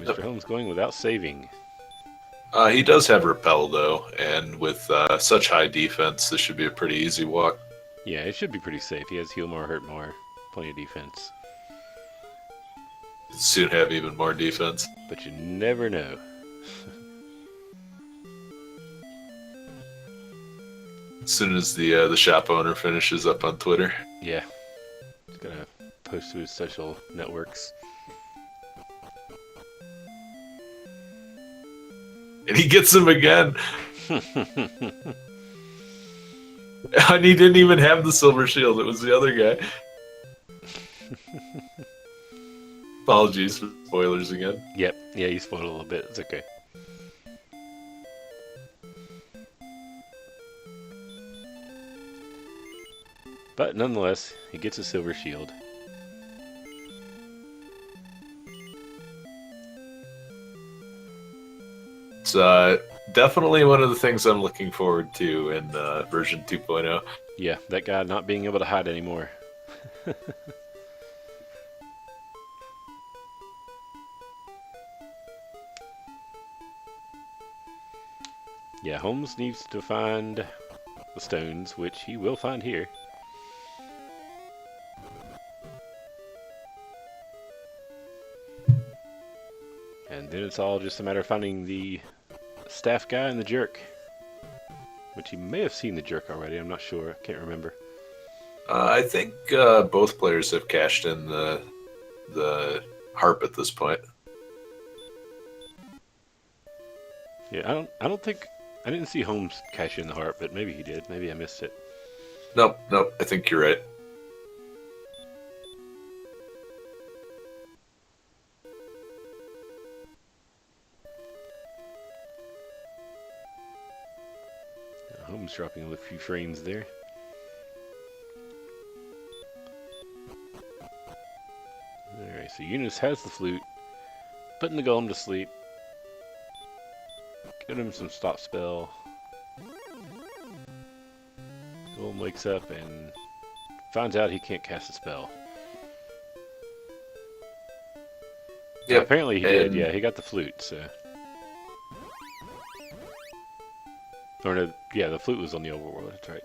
Mr. Holmes going without saving. He does have repel though, and with such high defense, this should be a pretty easy walk. Yeah, it should be pretty safe. He has heal more, hurt more, plenty of defense. Soon have even more defense. But you never know. As soon as the shop owner finishes up on Twitter. Yeah. He's gonna post to his social networks. And he gets him again. And he didn't even have the silver shield. It was the other guy. Apologies for spoilers again. Yep. Yeah, you spoiled a little bit. It's okay. But nonetheless, he gets a silver shield. It's definitely one of the things I'm looking forward to in version 2.0. Yeah, that guy not being able to hide anymore. Yeah, Holmes needs to find the stones, which he will find here. And then it's all just a matter of finding the staff guy and the jerk. Which he may have seen the jerk already, I'm not sure, I can't remember. I think both players have cashed in the harp at this point. Yeah, I don't think I didn't see Holmes cash in the harp, but maybe he did. Maybe I missed it. Nope, I think you're right. Holmes dropping a few frames there. Alright, so Eunos has the flute, putting the golem to sleep. Give him some stop spell. Golem wakes up and finds out he can't cast a spell. Yeah, apparently he did. Yeah, he got the flute. So, or no, yeah, the flute was on the overworld. That's right.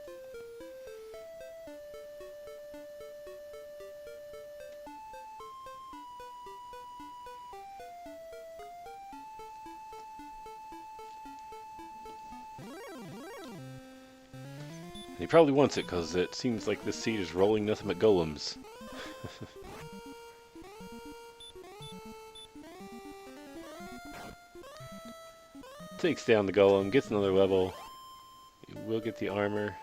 He probably wants it because it seems like this seed is rolling nothing but golems. Takes down the golem, gets another level. He will get the armor.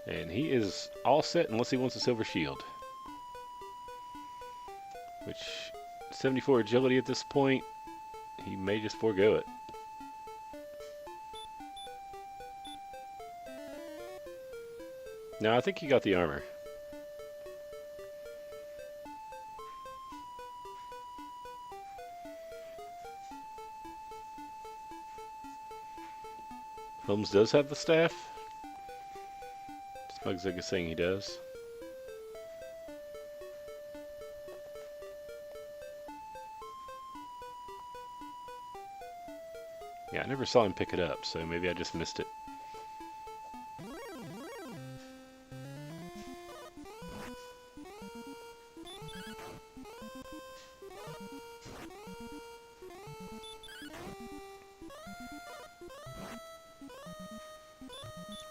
And he is all set unless he wants a silver shield. Which, 74 agility at this point, he may just forego it. No, I think he got the armor. Holmes does have the staff. Smugzig is saying he does. Yeah, I never saw him pick it up, so maybe I just missed it.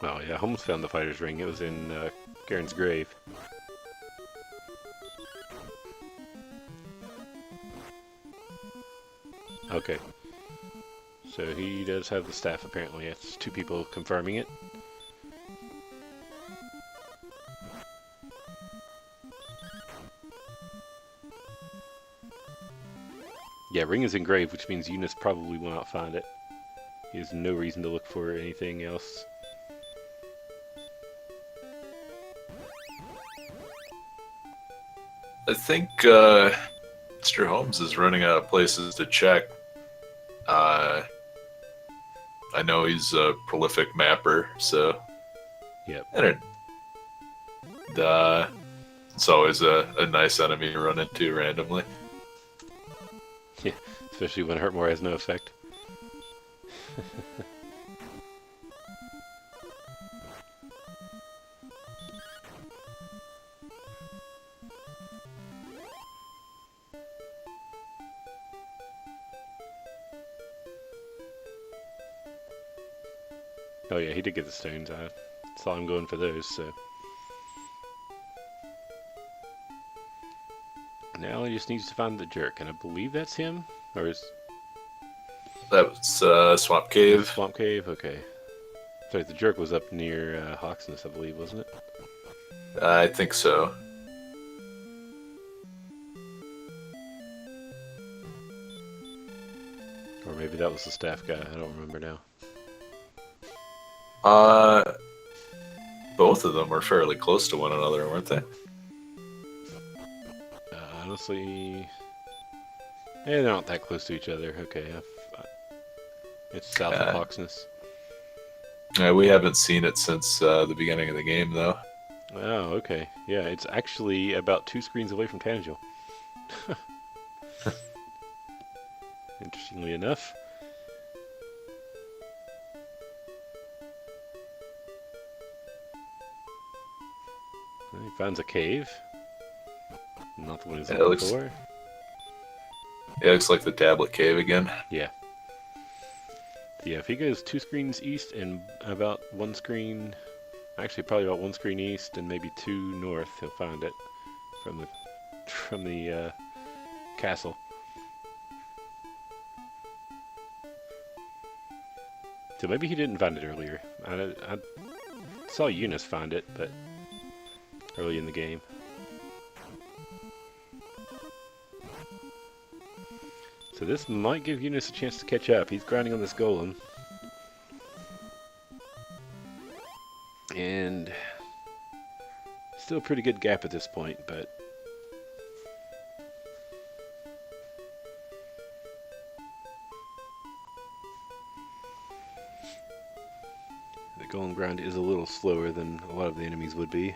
Oh yeah, Holmes found the fighter's ring. It was in Garen's grave. Okay. So he does have the staff apparently. It's two people confirming it. Yeah, ring is engraved, which means Eunos probably will not find it. He has no reason to look for anything else. I think Mr. Holmes is running out of places to check. I know he's a prolific mapper, so Yep. and it's always a nice enemy to run into randomly. Yeah, especially when Hurtmore has no effect. Oh yeah, he did get the stones. I saw him going for those, so... Now he just needs to find the jerk, and I believe that's him? Or is That was Swamp that Cave. Swamp Cave? Okay. Sorry, the jerk was up near Hawksness, I believe, wasn't it? I think so. Or maybe that was the staff guy, I don't remember now. Both of them were fairly close to one another, weren't they? Honestly... Yeah, they're not that close to each other. Okay, it's south of Hawksness. We haven't seen it since the beginning of the game, though. Oh, okay. Yeah, it's actually about 2 screens away from Tangel. Interestingly enough. He finds a cave. Not the one he's looking for. Yeah, it looks like the Tablet Cave again. Yeah. Yeah, if he goes 2 screens east and about 1 screen... Actually, probably about 1 screen east and maybe 2 north, he'll find it from the castle. So maybe he didn't find it earlier. I saw Eunos find it, but early in the game. So this might give Eunos a chance to catch up. He's grinding on this golem. And still a pretty good gap at this point, but the golem grind is a little slower than a lot of the enemies would be.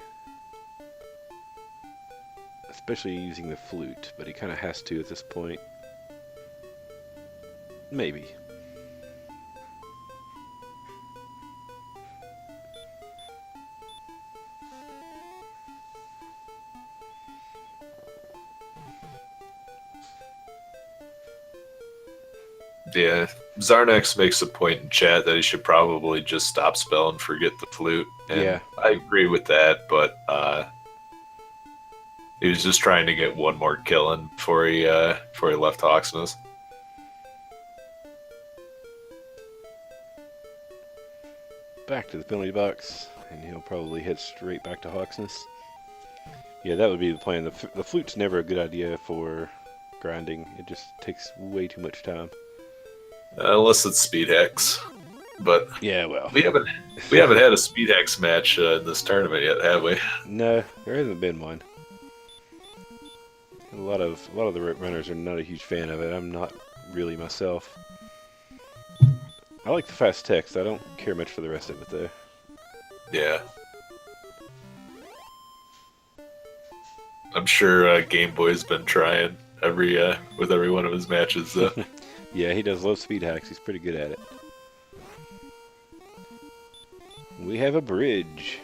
Especially using the flute, but he kind of has to at this point. Maybe. Yeah, Zarnax makes a point in chat that he should probably just stop spell and forget the flute. And Yeah. I agree with that, but he was just trying to get one more kill in before he left Hawksness. Back to the penalty box, and he'll probably head straight back to Hawksness. Yeah, that would be the plan. The flute's never a good idea for grinding. It just takes way too much time. Unless it's speed hex, but Yeah, well, we haven't had a speed hex match in this tournament yet, have we? no, there hasn't been one. A lot of the runners are not a huge fan of it. I'm not really myself. I like the fast text. I don't care much for the rest of it though. Yeah. I'm sure Game Boy's been trying with every one of his matches. Yeah, he does love speed hacks. He's pretty good at it. We have a bridge.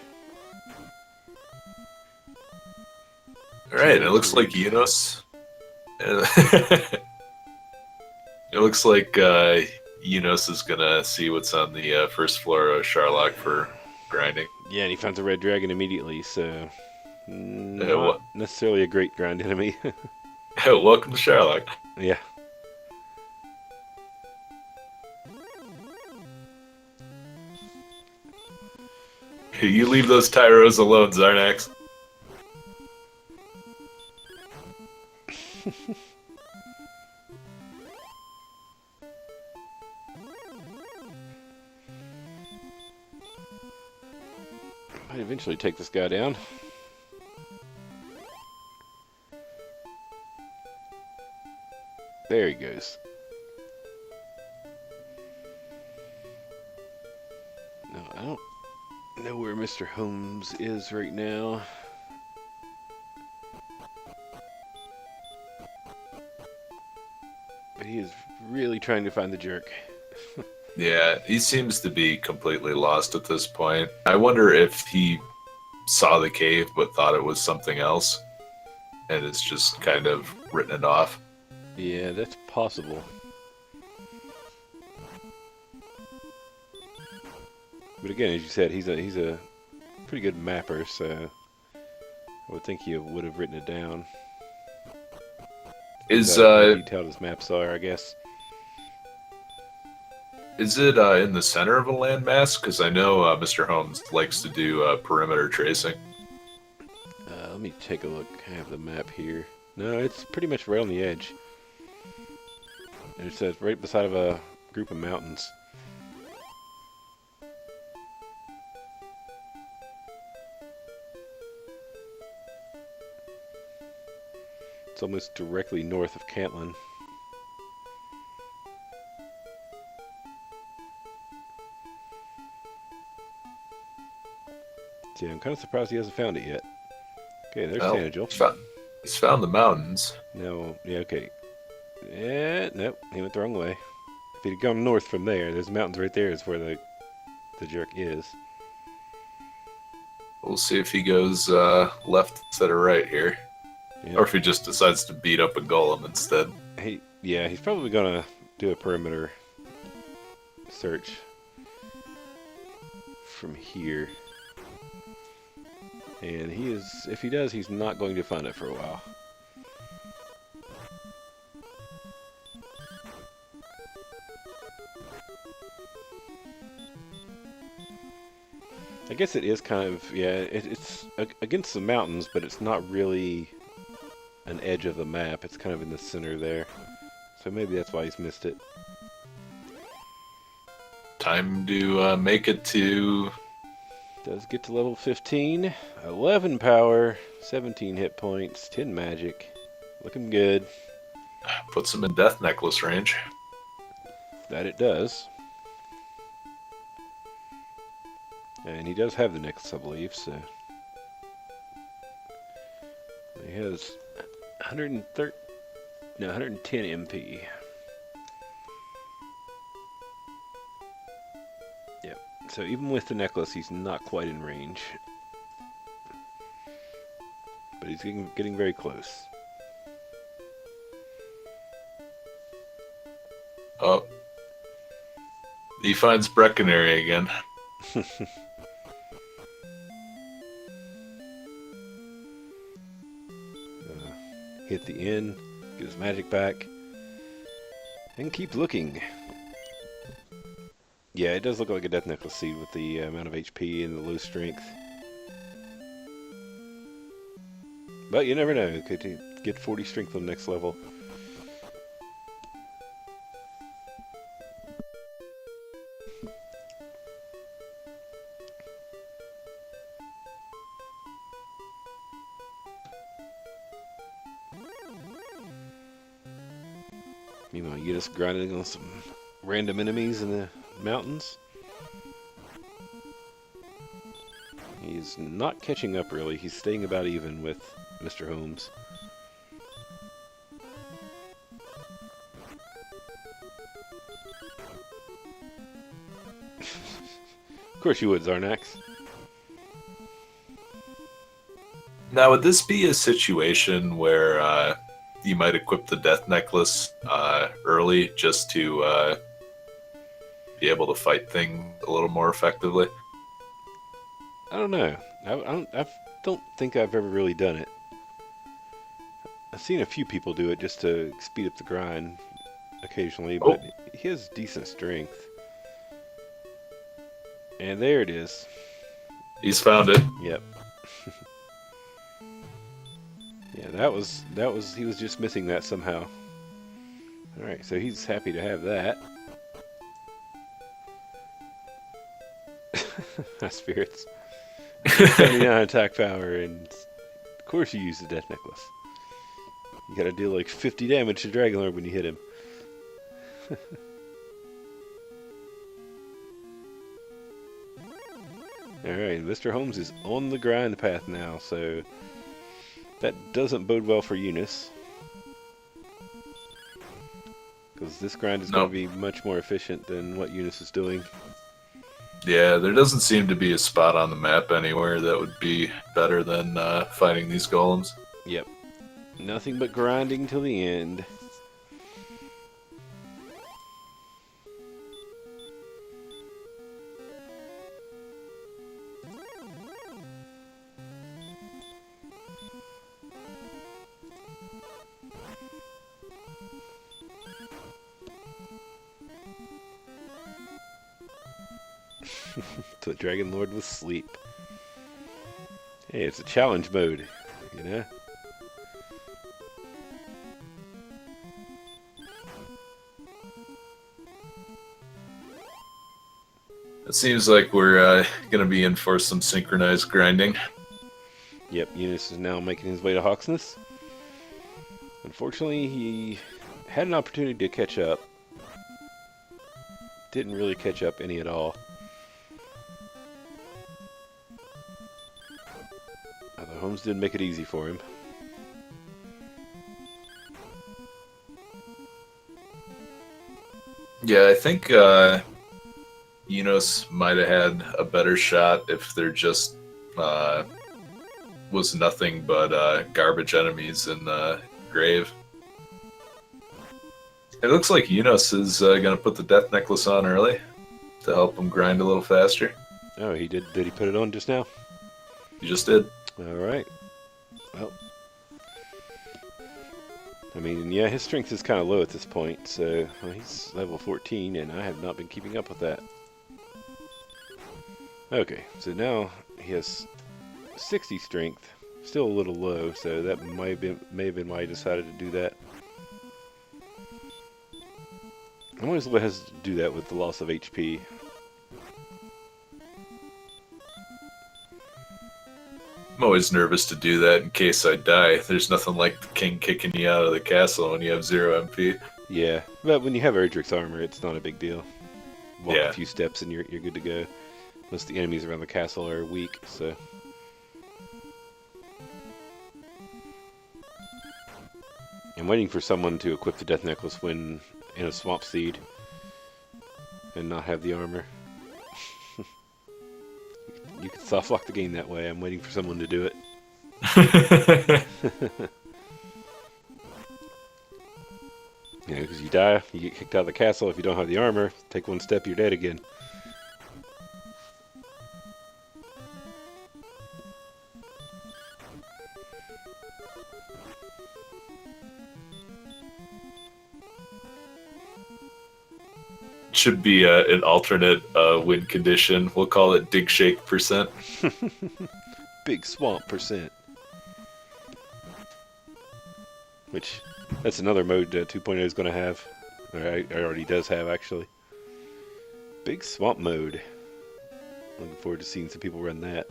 All right, it looks like Eunos. It looks like Eunos is gonna see what's on the first floor of Sharlock for grinding. Yeah, and he finds a red dragon immediately, so not necessarily a great grind enemy. Welcome to Sharlock. Yeah. You leave those Tyros alone, Zarnax. Might eventually take this guy down. There he goes. No, I don't know where Misterhomes is right now. he is really trying to find the jerk. Yeah, he seems to be completely lost at this point. I wonder if he saw the cave but thought it was something else and has just kind of written it off. Yeah, that's possible. But again, as you said, he's a pretty good mapper, so I would think he would have written it down. Is How detailed his maps are, I guess. Is it in the center of a landmass? Because I know Misterhomes likes to do perimeter tracing. Let me take a look. I have the map here. No, it's pretty much right on the edge. And it's right beside of a group of mountains. It's almost directly north of Cantlin. Yeah, I'm kind of surprised he hasn't found it yet. Okay, there's Well, Sanagil. he's found the mountains. No, yeah, okay. Yeah, nope, he went the wrong way. If he'd gone north from there, there's mountains right there is where the jerk is. We'll see if he goes left instead of right here. Yeah. Or if he just decides to beat up a golem instead. Yeah, he's probably gonna do a perimeter search from here. And if he does, he's not going to find it for a while. I guess it is kind of, yeah, it's against the mountains, but it's not really an edge of the map. It's kind of in the center there. So maybe that's why he's missed it. Time to make it to... Does get to level 15. 11 power, 17 hit points, 10 magic. Looking good. Puts him in Death Necklace range. That it does. And he does have the necklace, I believe, so... He has 110 MP. Yep. So even with the necklace, he's not quite in range. But he's getting very close. Oh. He finds Brecconary again. Hit the inn, get his magic back, and keep looking. Yeah, it does look like a Death Necklace seed with the amount of HP and the low strength. But you never know, could get 40 strength on the next level. Meanwhile, you just grinding on some random enemies in the mountains. He's not catching up really. He's staying about even with Misterhomes. Of course you would, Zarnax. Now, would this be a situation where you might equip the Death Necklace early just to be able to fight things a little more effectively? I don't know. I don't think I've ever really done it. I've seen a few people do it just to speed up the grind occasionally, but he has decent strength. And there it is. He's found it. Yep. Yeah, that was he was just missing that somehow. Alright, so he's happy to have that. High spirits. 79 attack power, and of course you use the Death Necklace. You gotta deal like 50 damage to Dragonlord when you hit him. Alright, Misterhomes is on the grind path now, so that doesn't bode well for Eunos. Because this grind is going Nope. to be much more efficient than what Eunos is doing. Yeah, there doesn't seem to be a spot on the map anywhere that would be better than fighting these golems. Yep. Nothing but grinding till the end. The Dragon Lord was asleep. Hey, it's a challenge mode, you know? It seems like we're going to be in for some synchronized grinding. Yep, Eunos is now making his way to Hawksness. Unfortunately, he had an opportunity to catch up. Didn't really catch up any at all. The Holmes did make it easy for him. Yeah, I think Eunos might have had a better shot if there just was nothing but garbage enemies in the grave. It looks like Eunos is going to put the death necklace on early to help him grind a little faster. Oh, he did. Did he put it on just now? He just did. All right. Well, I mean, yeah, his strength is kind of low at this point, so well, he's level 14, and I have not been keeping up with that. Okay, so now he has 60 strength, still a little low, so that may have been why he decided to do that. I'm always hesitant to do that with the loss of HP. I'm always nervous to do that in case I die. There's nothing like the king kicking you out of the castle when you have 0 MP. Yeah, but when you have Erdrick's armor, it's not a big deal. Walk Yeah. a few steps and you're good to go. Most of the enemies around the castle are weak, so... I'm waiting for someone to equip the Death Necklace when in a Swamp Seed and not have the armor. You can soft lock the game that way. I'm waiting for someone to do it. Yeah, because you die, you get kicked out of the castle. If you don't have the armor, take one step, you're dead again. Should be an alternate win condition. We'll call it dig shake %. Big swamp %. Which, that's another mode 2.0 is going to have. Or it already does have, actually. Big swamp mode. Looking forward to seeing some people run that.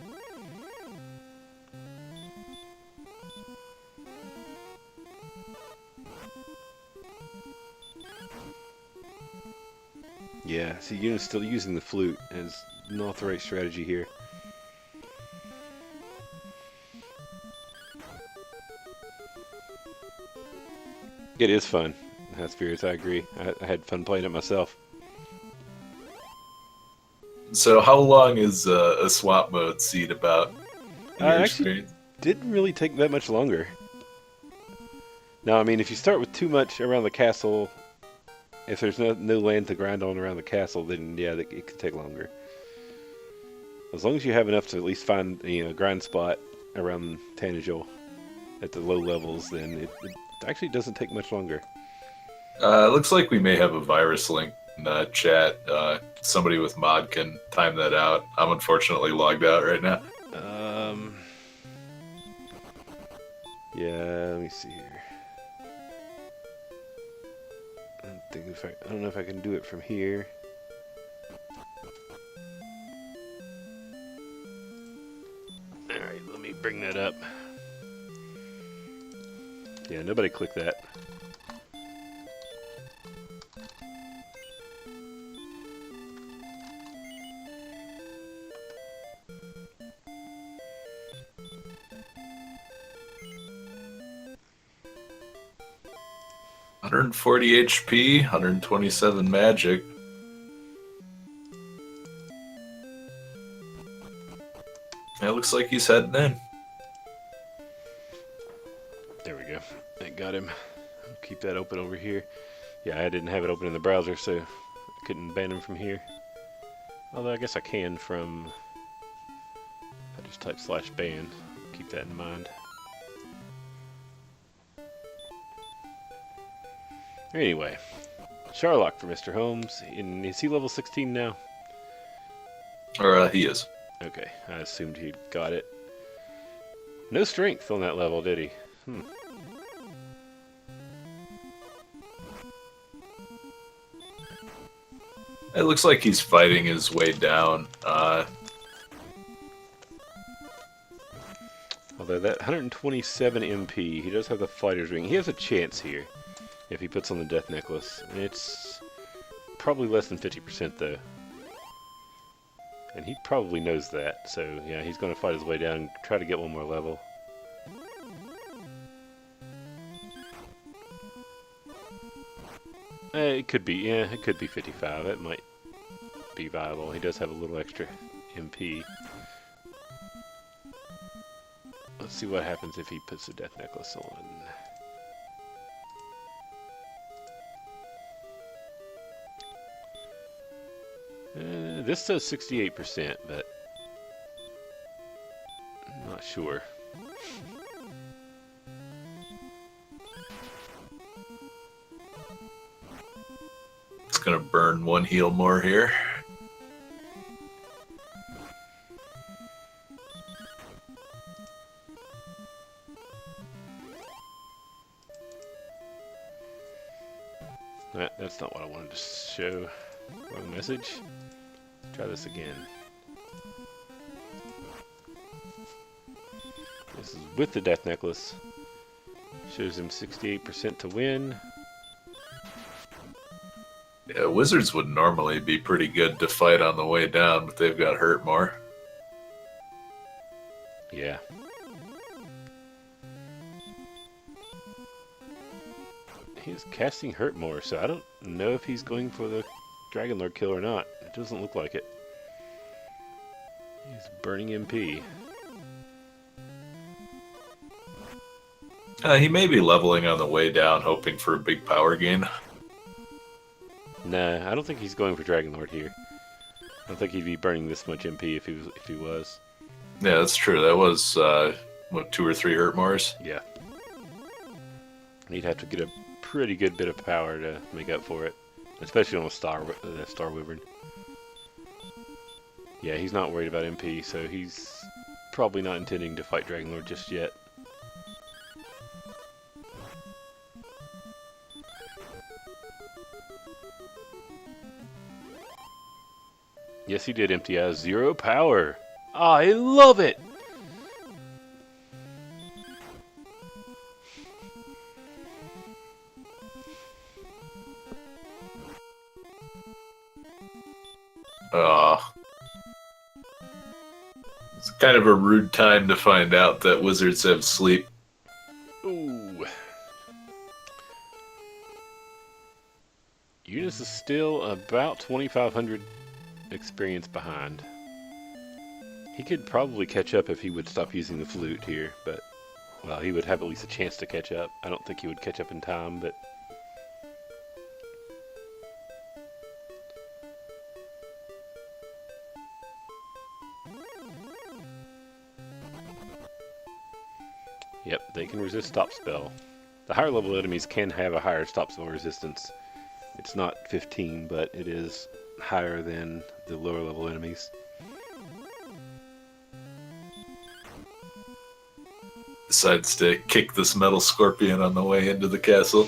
Yeah, see, Eunos still using the flute, and it's not the right strategy here. It is fun. That's Spirits, I agree. I had fun playing it myself. So how long is a swap mode seed about in your Actually, experience? didn't really take that much longer. Now, I mean, if you start with too much around the castle, if there's no land to grind on around the castle, then yeah, it could take longer. As long as you have enough to at least find a grind spot around Tanagel at the low levels, then it actually doesn't take much longer. It looks like we may have a virus link in chat. Somebody with mod can time that out. I'm unfortunately logged out right now. Yeah, let me see here. I don't know if I can do it from here. Alright, let me bring that up. Yeah, nobody clicked that. 140 HP, 127 magic. It looks like he's heading in. There we go. That got him. I'll keep that open over here. Yeah, I didn't have it open in the browser, so I couldn't ban him from here. Although I guess I can from... I just type /ban. Keep that in mind. Anyway, Sherlock for Misterhomes. Is he level 16 now? Or he is. Okay, I assumed he got it. No strength on that level, did he? It looks like he's fighting his way down. Although that 127 MP, he does have the fighter's ring. He has a chance here if he puts on the death necklace. It's probably less than 50% though. And he probably knows that, so yeah, he's going to fight his way down and try to get one more level. It could be, yeah, it could be 55. It might be viable. He does have a little extra MP. Let's see what happens if he puts the death necklace on. This says 68%, but I'm not sure. It's gonna burn one heal more here. That's not what I wanted to show. Wrong message. Try this again. This is with the death necklace. Shows him 68% to win. Yeah, wizards would normally be pretty good to fight on the way down, but they've got hurt more. Yeah. He's casting hurt more, so I don't know if he's going for the Dragon Lord kill or not. It doesn't look like it. He's burning MP. He may be leveling on the way down, hoping for a big power gain. Nah, I don't think he's going for Dragon Lord here. I don't think he'd be burning this much MP if he was. Yeah, that's true. That was, what, 2 or 3 hurt mores? Yeah. He'd have to get a pretty good bit of power to make up for it. Especially on a Star Wyvern. Yeah, he's not worried about MP, so he's probably not intending to fight Dragon Lord just yet. Yes, he did empty out 0 power. I love it! It's kind of a rude time to find out that wizards have sleep. Ooh. Eunos is still about 2,500 experience behind. He could probably catch up if he would stop using the flute here, but, well, he would have at least a chance to catch up. I don't think he would catch up in time, but... Yep, they can resist stop spell. The higher level enemies can have a higher stop spell resistance. It's not 15, but it is higher than the lower level enemies. Decides to kick this metal scorpion on the way into the castle.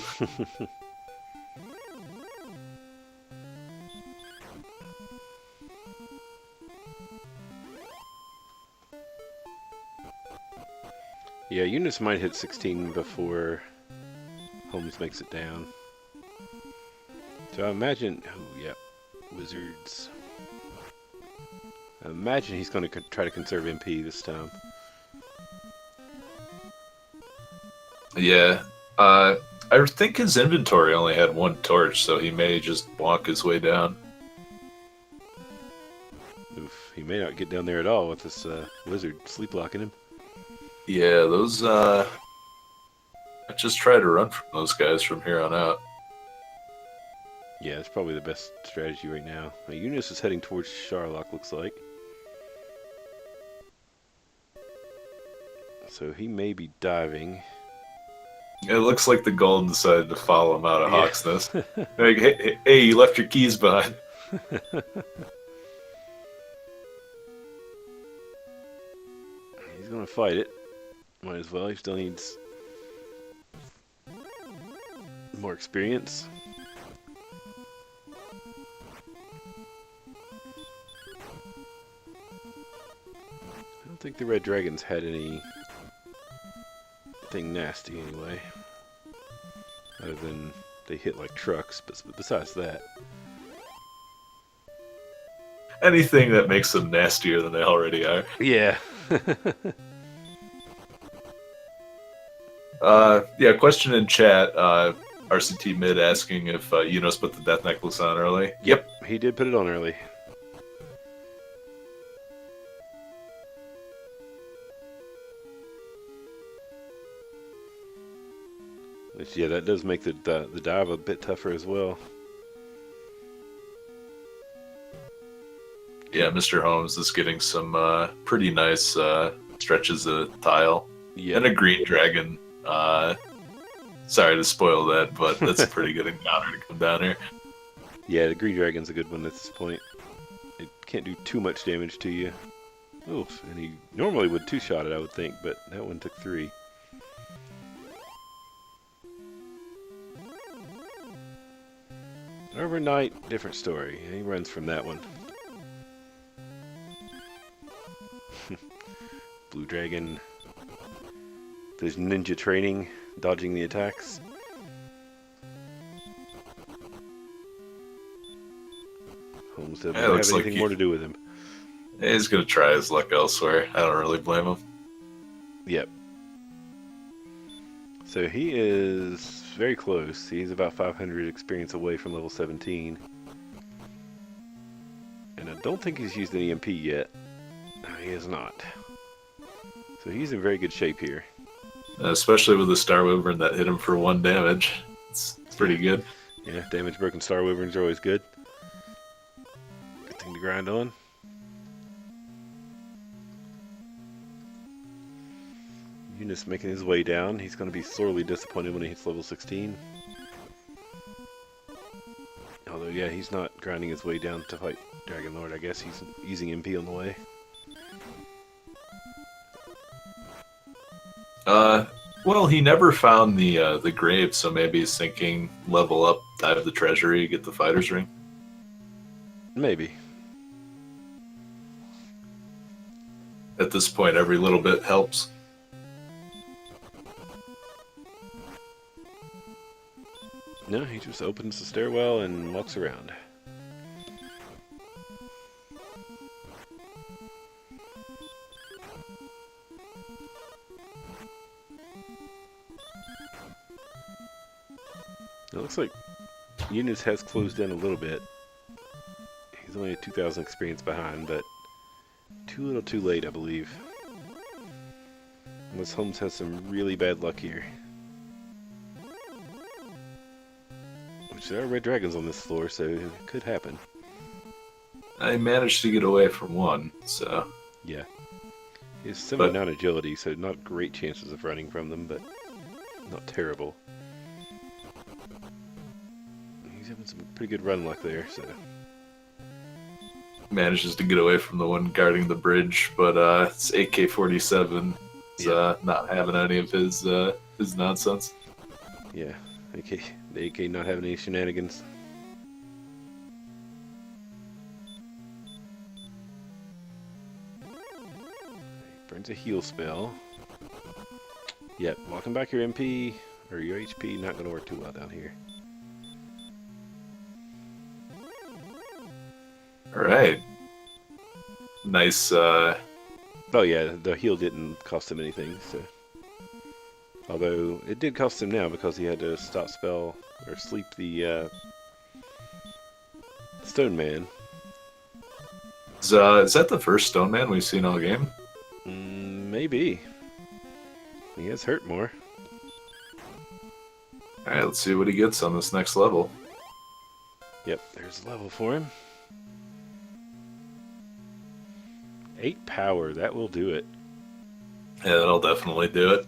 Yeah, Eunos might hit 16 before Holmes makes it down. So I imagine... Oh, yeah. Wizards. I imagine he's going to try to conserve MP this time. Yeah. I think his inventory only had one torch, so he may just walk his way down. Oof, he may not get down there at all with this wizard sleep locking him. Yeah, those, I just try to run from those guys from here on out. Yeah, that's probably the best strategy right now. Eunos is heading towards Sharlock, looks like. So he may be diving. It looks like the Golden decided to follow him out of Yeah. Hawk's Nest. Like, hey, you left your keys behind. He's gonna fight it. Might as well. He still needs more experience. I don't think the red dragons had anything nasty anyway. Other than they hit like trucks, but besides that. Anything that makes them nastier than they already are. Yeah. Yeah, question in chat. RCT Mid asking if Eunos put the death necklace on early. Yep, he did put it on early. Which, yeah, that does make the dive a bit tougher as well. Yeah, Misterhomes is getting some pretty nice stretches of tile. Yeah. And a green dragon. Sorry to spoil that, but that's a pretty good encounter to come down here. Yeah, the green dragon's a good one at this point. It can't do too much damage to you. Oof, and he normally would two-shot it, I would think, but that one took 3. Overnight, different story. He runs from that one. Blue dragon. There's ninja training, dodging the attacks. Holmes doesn't have looks like anything more to do with him. He's going to try his luck elsewhere. I don't really blame him. Yep. So he is very close. He's about 500 experience away from level 17. And I don't think he's used an EMP yet. No, he has not. So he's in very good shape here. Especially with the Star Wyvern that hit him for 1 damage. It's pretty good. Yeah, damage broken Star Wyverns are always good. Good thing to grind on. Eunos making his way down. He's going to be sorely disappointed when he hits level 16. Although, yeah, he's not grinding his way down to fight Dragon Lord. I guess he's using MP on the way. Well, he never found the grave, so maybe he's thinking level up, dive the treasury, get the fighter's ring. Maybe. At this point, every little bit helps. No, he just opens the stairwell and walks around. It looks like Eunos has closed in a little bit. He's only at 2,000 experience behind, but too little too late, I believe. Unless Holmes has some really bad luck here. Which there are red dragons on this floor, so it could happen. I managed to get away from 1, so... Yeah. He has 79 agility, so not great chances of running from them, but not terrible. He's having some pretty good run luck there, so... Manages to get away from the one guarding the bridge, but it's AK-47. He's not having any of his nonsense. Yeah, the AK not having any shenanigans. Burns a heal spell. Yep, walking back your MP, or your HP, not going to work too well down here. Alright. Nice, Oh yeah, the heal didn't cost him anything, so... Although it did cost him now because he had to stop spell or sleep the Stone Man. Is that the first Stone Man we've seen all game? Maybe. He has hurt more. Alright, let's see what he gets on this next level. Yep, there's a level for him. 8 power, that will do it. Yeah, that'll definitely do it.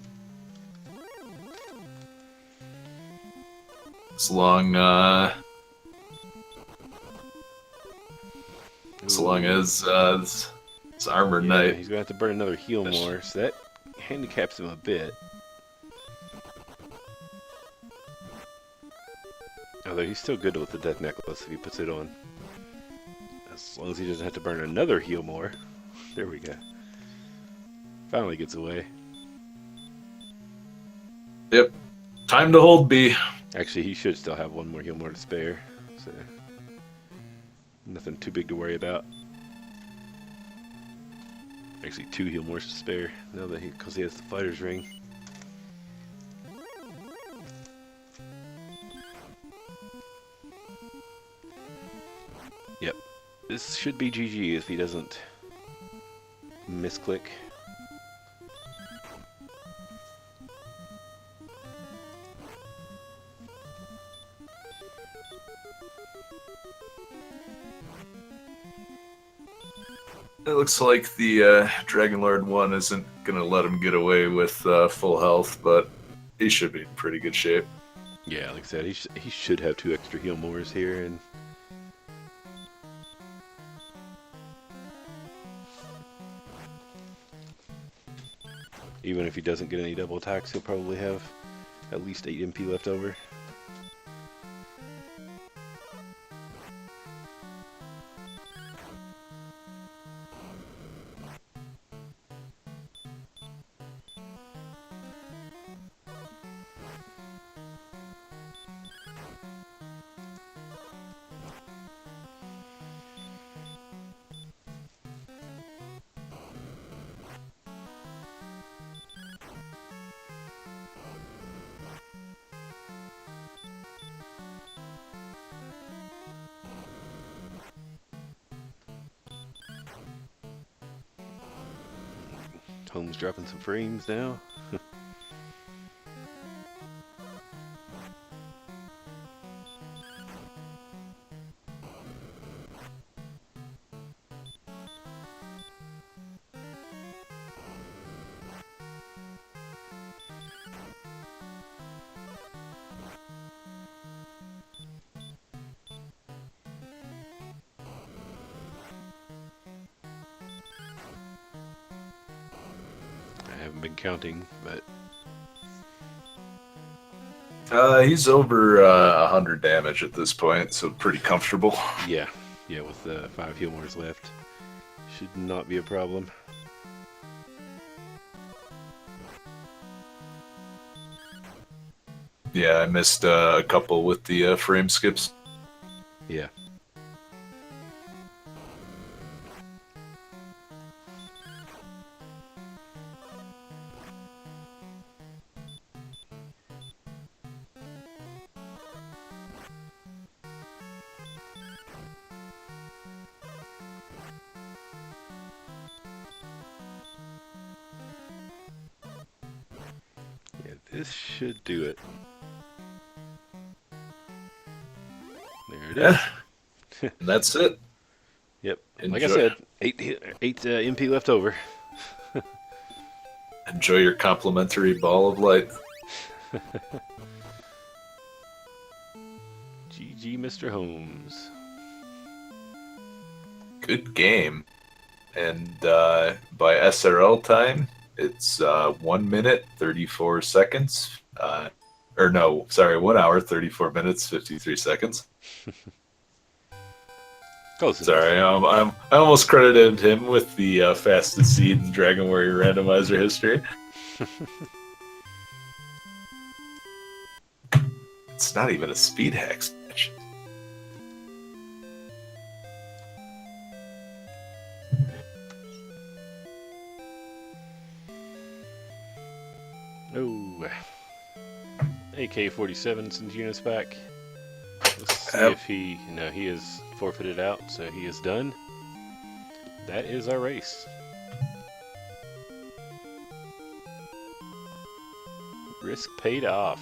As long as it's Armored Knight. He's going to have to burn another heal more, so that handicaps him a bit. Although he's still good with the Death Necklace if he puts it on. As long as he doesn't have to burn another heal more. There we go. Finally gets away. Yep. Time to hold B. Actually, he should still have one more heal more to spare. So nothing too big to worry about. Actually, 2 heal mores to spare now that because he has the fighter's ring. Yep, this should be GG if he doesn't misclick. It looks like the Dragon Lord 1 isn't going to let him get away with full health, but he should be in pretty good shape. Yeah, like I said, he should have 2 extra heal mores here, and even if he doesn't get any double attacks, he'll probably have at least 8 MP left over. Home's dropping some frames now. I haven't been counting, but He's over 100 damage at this point, so pretty comfortable. yeah, with 5 heal mores left, should not be a problem. Yeah, I missed a couple with the frame skips. Yeah. Yeah, this should do it. There it is. And that's it. Yep. Enjoy. Like I said, 8 MP left over. Enjoy your complimentary ball of light. GG, Mr. Holmes. Good game. And by SRL time, it's 1 minute, 34 seconds. Or no, sorry, 1 hour, 34 minutes, 53 seconds. Close Sorry, I almost credited him with the fastest seed in Dragon Warrior Randomizer history. It's not even a speed hack match. Oh. AK-47 sends Eunos back. Let's see Yep. if he... No, he is forfeited out, so he is done. That is our race. Risk paid off.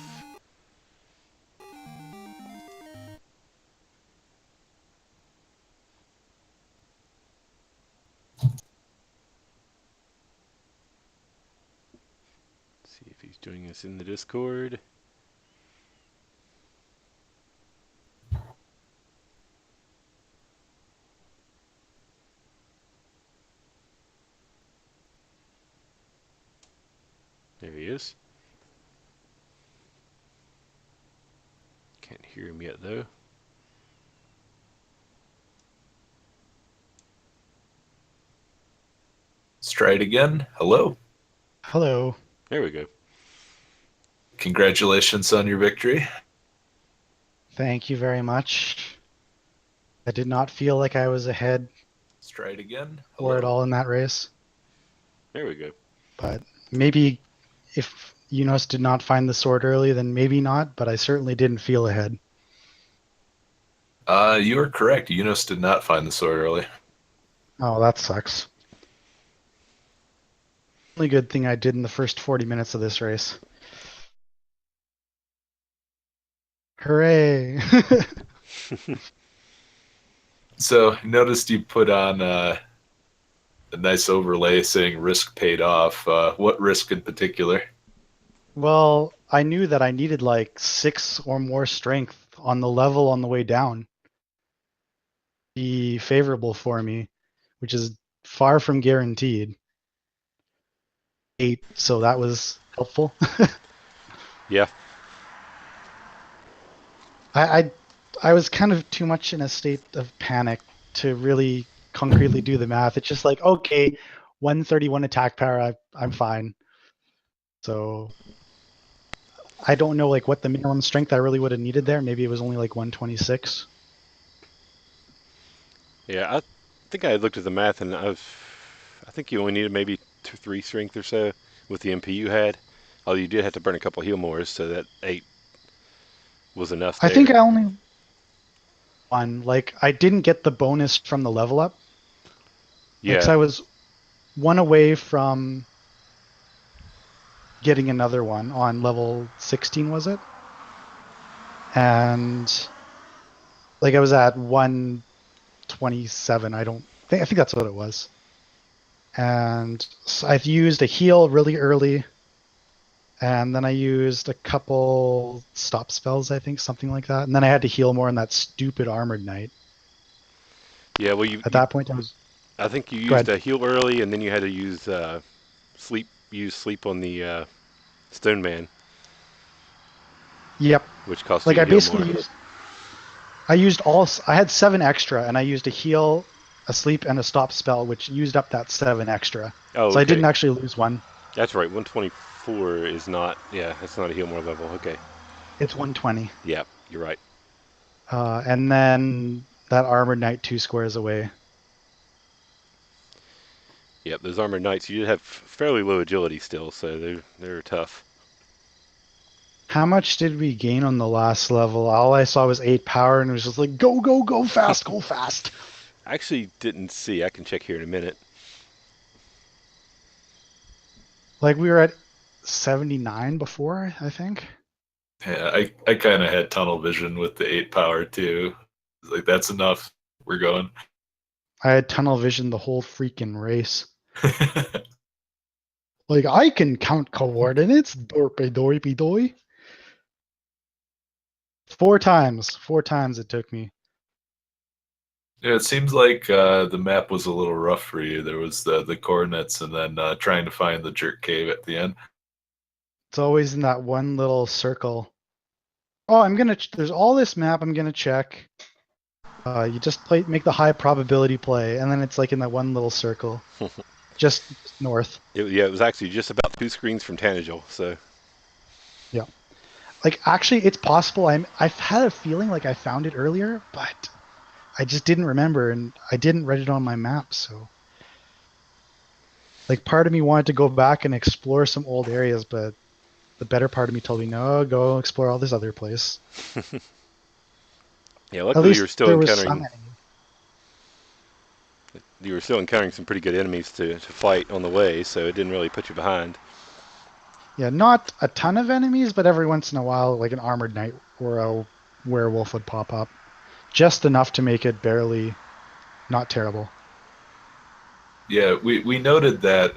See if he's joining us in the Discord. There he is. Can't hear him yet, though. Let's try it again. Hello. Hello. There we go. Congratulations on your victory. Thank you very much. I did not feel like I was ahead Let's try it again. or at all in that race, There we go. but maybe if Eunos did not find the sword early, then maybe not, but I certainly didn't feel ahead. You are correct. Eunos did not find the sword early. Oh, that sucks. Only good thing I did in the first 40 minutes of this race. Hooray! So, I noticed you put on a nice overlay saying risk paid off. What risk in particular? Well, I knew that I needed like 6 or more strength on the level on the way down. Be favorable for me, which is far from guaranteed. 8, so that was helpful. Yeah. I was kind of too much in a state of panic to really concretely do the math. It's just like, okay, 131 attack power, I'm fine. So I don't know like what the minimum strength I really would have needed there. Maybe it was only like 126. Yeah, I think I looked at the math, and I think you only needed maybe 3 strength or so with the MP you had. Although you did have to burn a couple heal mores, so that 8 was enough there. I think I only one. Like I didn't get the bonus from the level up. Yeah. Like, 'cause I was one away from getting another one on level 16, was it? And like I was at 127. I think that's what it was. And so I've used a heal really early, and then I used a couple stop spells, I think, something like that. And then I had to heal more on that stupid armored knight. Yeah, well, At that point, I think you Go used ahead. a heal early, and then you had to use sleep. Use sleep on the stone man, Yep. which cost Like you I a heal basically more. I had 7 extra, and I used a heal, a sleep, and a stop spell, which used up that 7 extra. Oh, So I okay. didn't actually lose one. That's right. 124 is not. Yeah, that's not a heal more level. Okay. It's 120. Yeah, you're right. And then that armored knight 2 squares away. Yep, those armored knights. You did have fairly low agility still, so they're tough. How much did we gain on the last level? All I saw was 8 power, and it was just like, go, go, go fast, go fast. I actually didn't see. I can check here in a minute. Like we were at 79 before, I think. Yeah, I kind of had tunnel vision with the 8 power too. Like, that's enough. We're going. I had tunnel vision the whole freaking race. Like, I can count coordinates, dorpy dorpy doy. 4 times it took me. Yeah, it seems like the map was a little rough for you. There was the coordinates and then trying to find the jerk cave at the end. It's always in that one little circle. Oh, there's all this map I'm gonna check. You just make the high probability play, and then it's like in that one little circle, just north. It was actually just about 2 screens from Tanagel, so. Yeah. Like, actually, it's possible. I've had a feeling like I found it earlier, but I just didn't remember, and I didn't write it on my map, so. Like, part of me wanted to go back and explore some old areas, but the better part of me told me, no, go explore all this other place. Yeah, At luckily least there was some enemy. you were still encountering some pretty good enemies to fight on the way, so it didn't really put you behind. Yeah, not a ton of enemies, but every once in a while, like an armored knight or a werewolf would pop up. Just enough to make it barely not terrible. Yeah, we noted that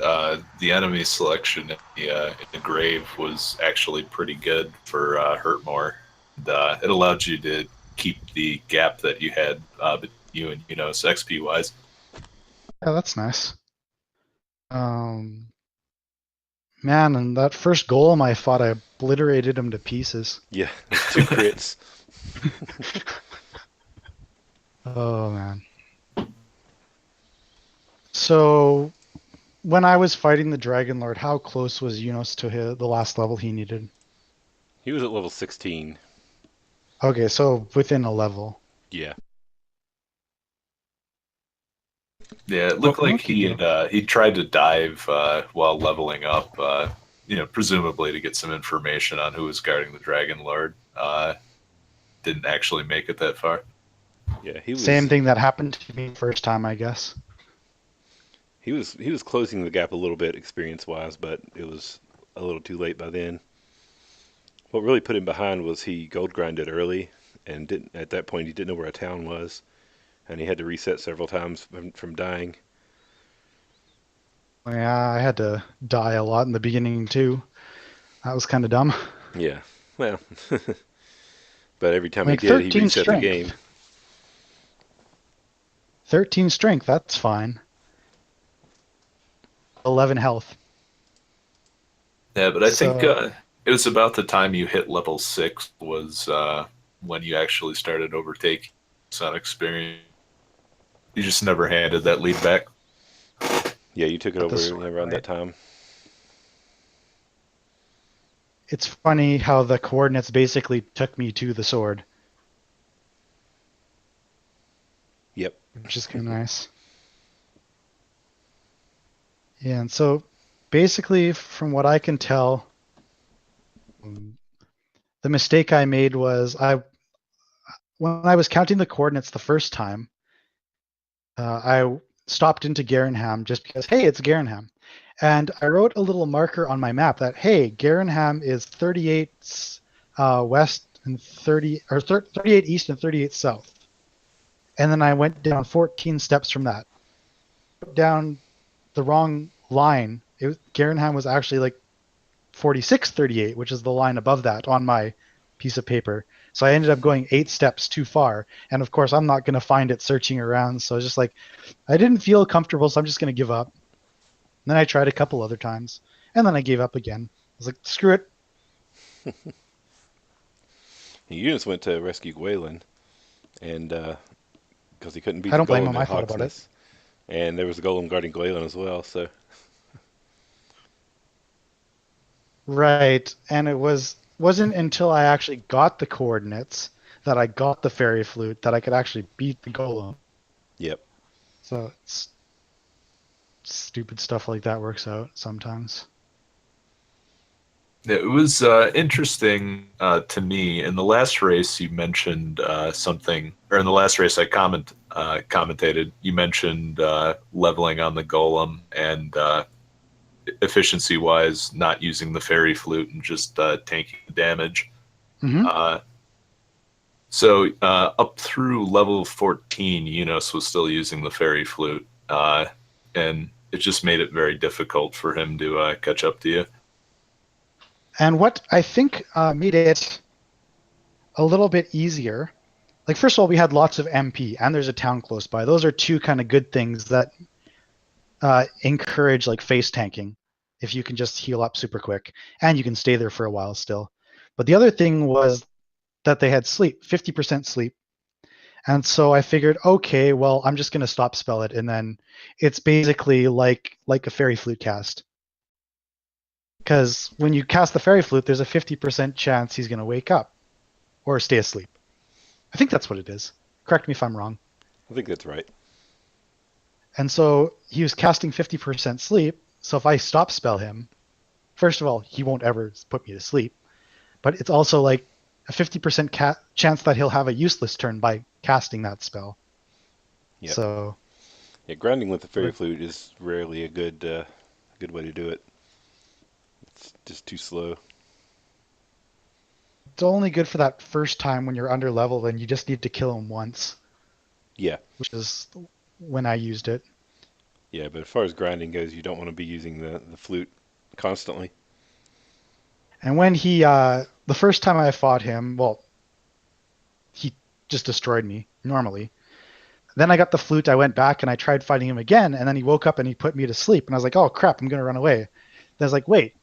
the enemy selection in the grave was actually pretty good for Hurtmore. And, it allowed you to keep the gap that you had between you and Eunos XP wise. Yeah, that's nice. Man, and that first golem I fought, I obliterated him to pieces. Yeah, 2 crits. Oh man. So when I was fighting the Dragon Lord, how close was Eunos to the last level he needed? He was at level 16. Okay, so within a level. Yeah. Yeah, it looked like Okay, good. he tried to dive while leveling up, presumably to get some information on who was guarding the Dragon Lord. Didn't actually make it that far. Yeah, Same thing that happened to me first time, I guess. he was closing the gap a little bit experience-wise, but it was a little too late by then. What really put him behind was he gold grinded early, and didn't at that point he didn't know where a town was, and he had to reset several times from dying. Yeah, I had to die a lot in the beginning too. That was kind of dumb. Yeah, well, but every time he Like did, he 13 reset the game. strength. 13 strength, that's fine. 11 health. Yeah, but I think So, it was about the time you hit level 6 was when you actually started overtaking on experience. You just never handed that lead back. Yeah, you took it at the over sword, around right? that time. It's funny how the coordinates basically took me to the sword, Yep. which is kind of nice. Yeah, and so basically, from what I can tell, the mistake I made was when I was counting the coordinates the first time, I stopped into Garenham just because, hey, it's Garenham. And I wrote a little marker on my map that, hey, Garenham is 38 west and 38 east and 38 south. And then I went down 14 steps from that. Down the wrong line. Garenham was actually like 4638, which is the line above that on my piece of paper. So I ended up going 8 steps too far. And of course, I'm not going to find it searching around. So I was just like, I didn't feel comfortable, so I'm just going to give up. And then I tried a couple other times, and then I gave up again. I was like, screw it. You just went to rescue Gwalen, and because he couldn't beat I the don't blame golem him. at I thought about it. Hawksness, and there was a golem guarding Gwalen as well. So Right. And wasn't until I actually got the coordinates that I got the fairy flute that I could actually beat the golem. yep. So it's stupid stuff like that works out sometimes. It was interesting to me. In the last race, you mentioned something, or in the last race I commentated, you mentioned leveling on the golem and efficiency-wise not using the fairy flute and just tanking the damage. Mm-hmm. So up through level 14, Eunos was still using the fairy flute, and it just made it very difficult for him to catch up to you. And what I think made it a little bit easier, like first of all, we had lots of MP, and there's a town close by. Those are two kind of good things that encourage like face tanking, if you can just heal up super quick, and you can stay there for a while still. But the other thing was that they had sleep, 50% sleep. And so I figured, okay, well, I'm just going to stop spell it, and then it's basically like a fairy flute cast. Because when you cast the fairy flute, there's a 50% chance he's going to wake up or stay asleep. I think that's what it is. Correct me if I'm wrong. I think that's right. And so he was casting 50% sleep. So if I stop spell him first of all, he won't ever put me to sleep, but it's also like a 50% chance that he'll have a useless turn by casting that spell. Yep. So Yeah, grinding with the Fairy Flute is rarely a good way to do it. It's just too slow. it's only good for that first time when you're under level, and you just need to kill him once. Yeah. Which is when I used it. Yeah, but as far as grinding goes, you don't want to be using the flute constantly. And when he, the first time I fought him, well, he just destroyed me normally. Then I got the flute, I went back and I tried fighting him again, and then he woke up and he put me to sleep. And I was like, oh crap, I'm going to run away. Then I was like, wait,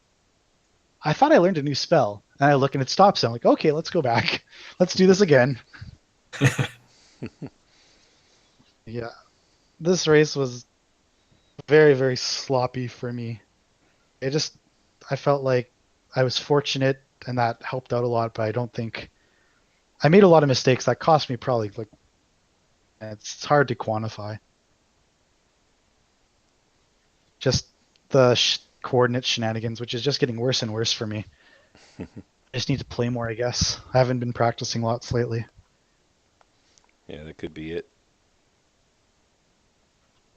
I thought I learned a new spell. And I look and it stops. I'm like, okay, let's go back. Let's do this again. Yeah. This race was very, very sloppy for me. I felt like I was fortunate and that helped out a lot, but I don't think I made a lot of mistakes that cost me probably like, it's hard to quantify. Just the coordinate shenanigans, which is just getting worse and worse for me. I just need to play more, I guess. I haven't been practicing lots lately. Yeah, that could be it.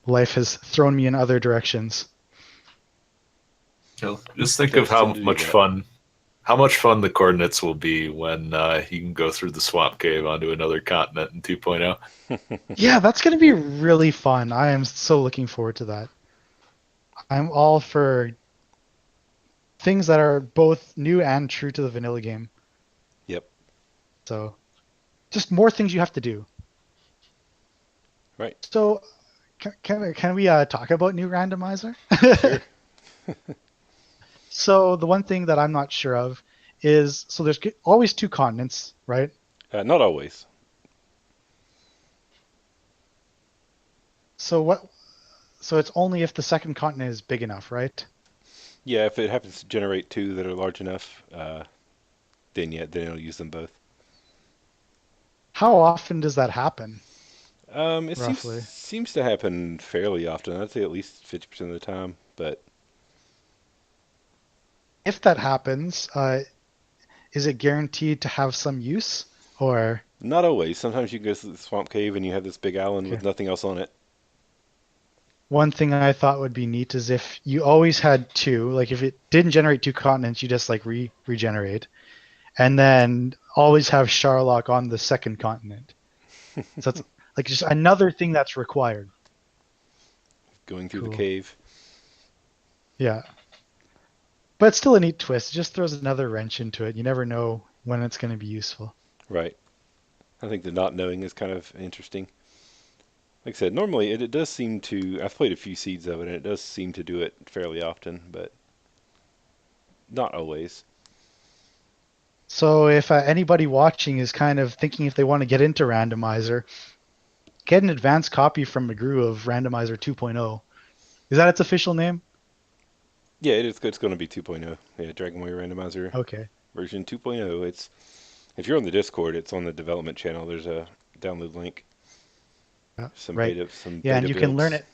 Life has thrown me in other directions. Just think Does of how tend to do much that. fun the coordinates will be when you can go through the swamp cave onto another continent in 2.0. Yeah, that's going to be really fun. I am so looking forward to that. I'm all for things that are both new and true to the vanilla game. Yep. So, just more things you have to do. Right. So, can we talk about new randomizer? Sure. So the one thing that I'm not sure of is, so there's always two continents, right? Not always. So what? So it's only if the second continent is big enough, right? Yeah, if it happens to generate two that are large enough, then it'll use them both. How often does that happen, It roughly? seems to happen fairly often. I'd say at least 50% of the time, but If that happens, is it guaranteed to have some use, or? not always. Sometimes you can go to the swamp cave and you have this big island Okay. with nothing else on it. One thing I thought would be neat is if you always had two, like if it didn't generate two continents, you just like regenerate, and then always have Sharlock on the second continent. So it's like just another thing that's required. Going through the Cool. cave. Yeah. But it's still a neat twist. It just throws another wrench into it. You never know when it's going to be useful. Right. I think the not knowing is kind of interesting. Like I said, normally it does seem to. I've played a few seeds of it, and it does seem to do it fairly often, but not always. So if anybody watching is kind of thinking if they want to get into Randomizer, get an advanced copy from McGrew of Randomizer 2.0. Is that its official name? Yeah, it is. It's going to be 2.0. Yeah, Dragon Warrior Randomizer Okay. version 2.0. It's if you're on the Discord, it's on the development channel. There's a download link. Some Right. some Yeah, and beta you can learn builds. it.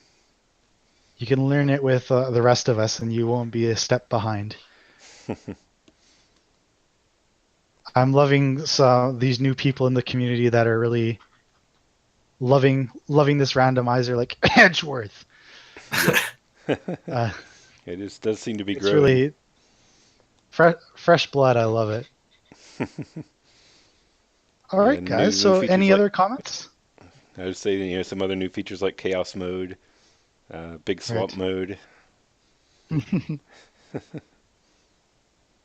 You can learn it with the rest of us, and you won't be a step behind. I'm loving these new people in the community that are really loving this randomizer, like Edgeworth. Uh, It does seem to be it's growing. really fresh blood. I love it. All Yeah, right, new guys. new So, features any like other comments? I would say some other new features like chaos mode, big swamp Right. mode,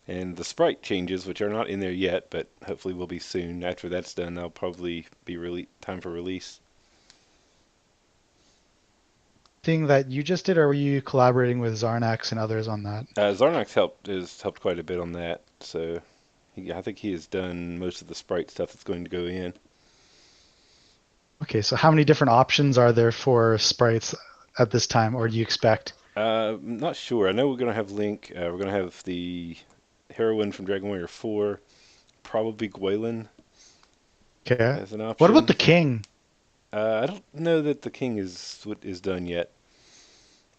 and the sprite changes, which are not in there yet, but hopefully will be soon. After that's done, they'll probably be really time for release. Thing that you just did, or were you collaborating with Zarnax and others on that? Zarnox has helped quite a bit on that, so I think he has done most of the sprite stuff that's going to go in. Okay, so how many different options are there for sprites at this time, or do you expect? I'm not sure. I know we're going to have Link. We're going to have the heroine from Dragon Warrior 4, probably Gwaylin Okay. as an What about option. the king? I don't know that the king is done yet,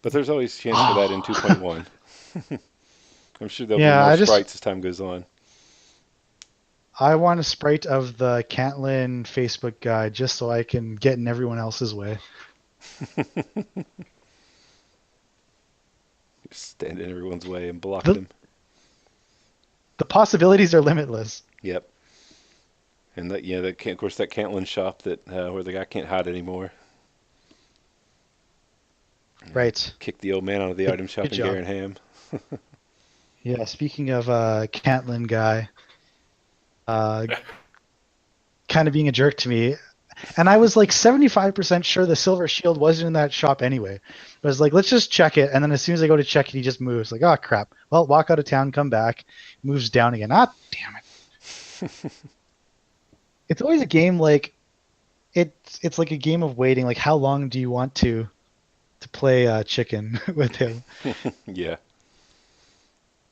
but there's always chance for that in 2.1. I'm sure there'll be Yeah, more sprites as time goes on. I want a sprite of the Cantlin Facebook guy just so I can get in everyone else's way. Just stand in everyone's way and block The, them. the possibilities are limitless. Yep. And that, yeah, that of course that Cantlin shop that where the guy can't hide anymore. Right. Kick the old man out of the item shop Good in job. Garenham. Yeah, speaking of Cantlin guy, kind of being a jerk to me. And I was like 75% sure the silver shield wasn't in that shop anyway. I was like, let's just check it. And then as soon as I go to check it, he just moves. Like, oh crap. Well, walk out of town, come back, moves down again. Ah, damn it. It's always a game like it's like a game of waiting. Like, how long do you want to play chicken with him? Yeah.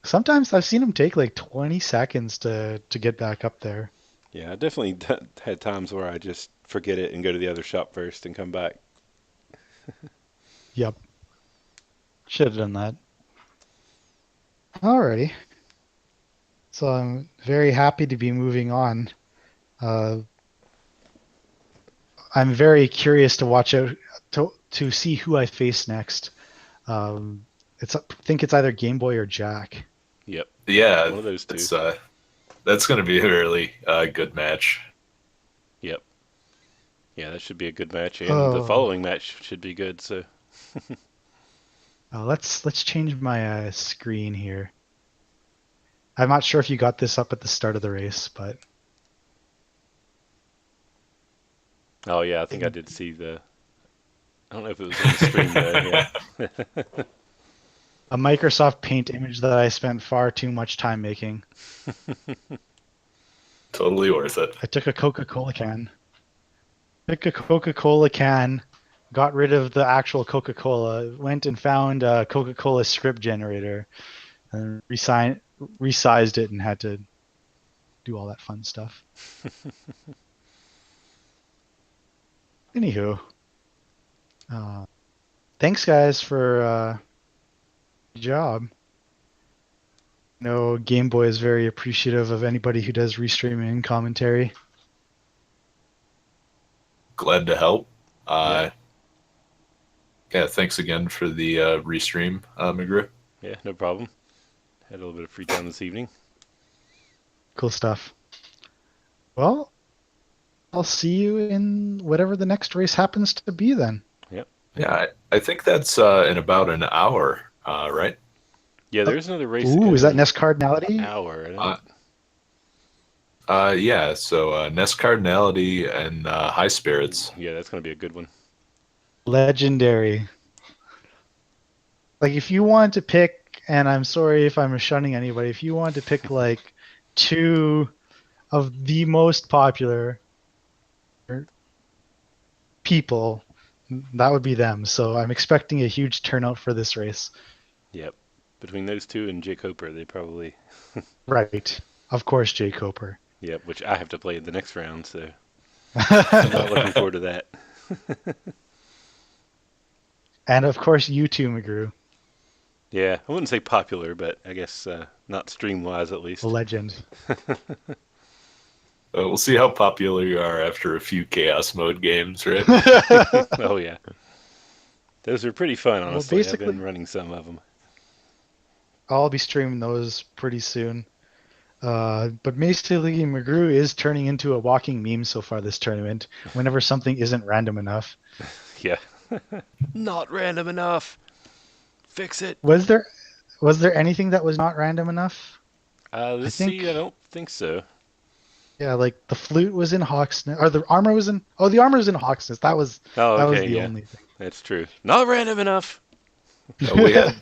Sometimes I've seen him take like 20 seconds to get back up there. Yeah, I definitely had times where I just forget it and go to the other shop first and come back. Yep. Should have done that. Alrighty. So I'm very happy to be moving on. I'm very curious to watch out to see who I face next. I think it's either Game Boy or Jack. Yep. Yeah, One of those two. That's going to be a really good match. Yep. Yeah, that should be a good match, and Oh. the following match should be good. So. Let's change my screen here. I'm not sure if you got this up at the start of the race, but Oh yeah, I think I did see the. I don't know if it was on the stream though. Yeah. a Microsoft Paint image that I spent far too much time making. Totally worth it. I took a Coca-Cola can. Got rid of the actual Coca-Cola, went and found a Coca-Cola script generator, and resized it and had to do all that fun stuff. Anywho, thanks guys for good job. I know Game Boy is very appreciative of anybody who does restreaming commentary. Glad to help. Yeah, thanks again for the restream, McGrew. Yeah, no problem. Had a little bit of free time this evening. Cool stuff. Well, I'll see you in whatever the next race happens to be then. Yep. Yeah, I think that's in about an hour, right? Yeah, there's another race. Ooh, is that NES Cardinality? An hour. Yeah, so Nest Cardinality and High Spirits. Yeah, that's going to be a good one. Legendary. Like, if you want to pick, and I'm sorry if I'm shunning anybody, if you want to pick like two of the most popular people, that would be them. So I'm expecting a huge turnout for this race. Yep. Between those two and Jay Coper, they probably. Right. Of course, Jay Coper. Yep, which I have to play in the next round, so I'm not looking forward to that. And of course, you too, McGrew. Yeah, I wouldn't say popular, but I guess not stream-wise at least. A legend. We'll see how popular you are after a few Chaos Mode games, right? Oh, yeah. Those are pretty fun, honestly. basically- I've been running some of them. I'll be streaming those pretty soon. But basically, McGrew is turning into a walking meme so far this tournament, whenever something isn't random enough. Yeah. Not random enough. Fix it. Was there anything that was not random enough? Let's think- see, I don't think so. Yeah, like the flute was in Hawksnest, or the armor was in. Oh, the armor was in Hawksnest. That was Oh, was okay, the yeah. only thing. That's true. Not random enough. We had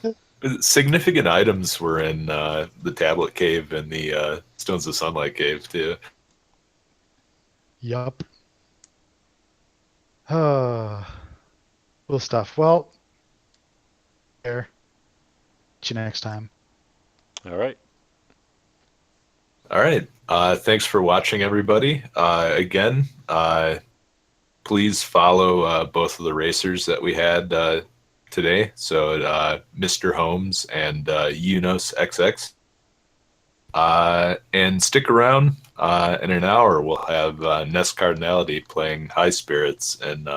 significant items were in the Tablet Cave and the Stones of Sunlight Cave, too. Yup. Cool stuff. Well, there. See you next time. All right. All right. Thanks for watching, everybody. Again, please follow both of the racers that we had today. So Misterhomes and Eunos XX. And stick around. In an hour, we'll have Nest Cardinality playing High Spirits, and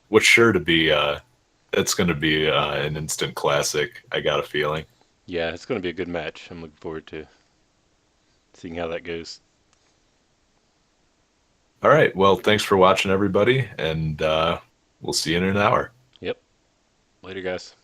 what's sure to be it's going to be an instant classic. I got a feeling. Yeah, it's going to be a good match. I'm looking forward to seeing how that goes. All right. Well, thanks for watching, everybody, and we'll see you in an hour. Yep. Later, guys.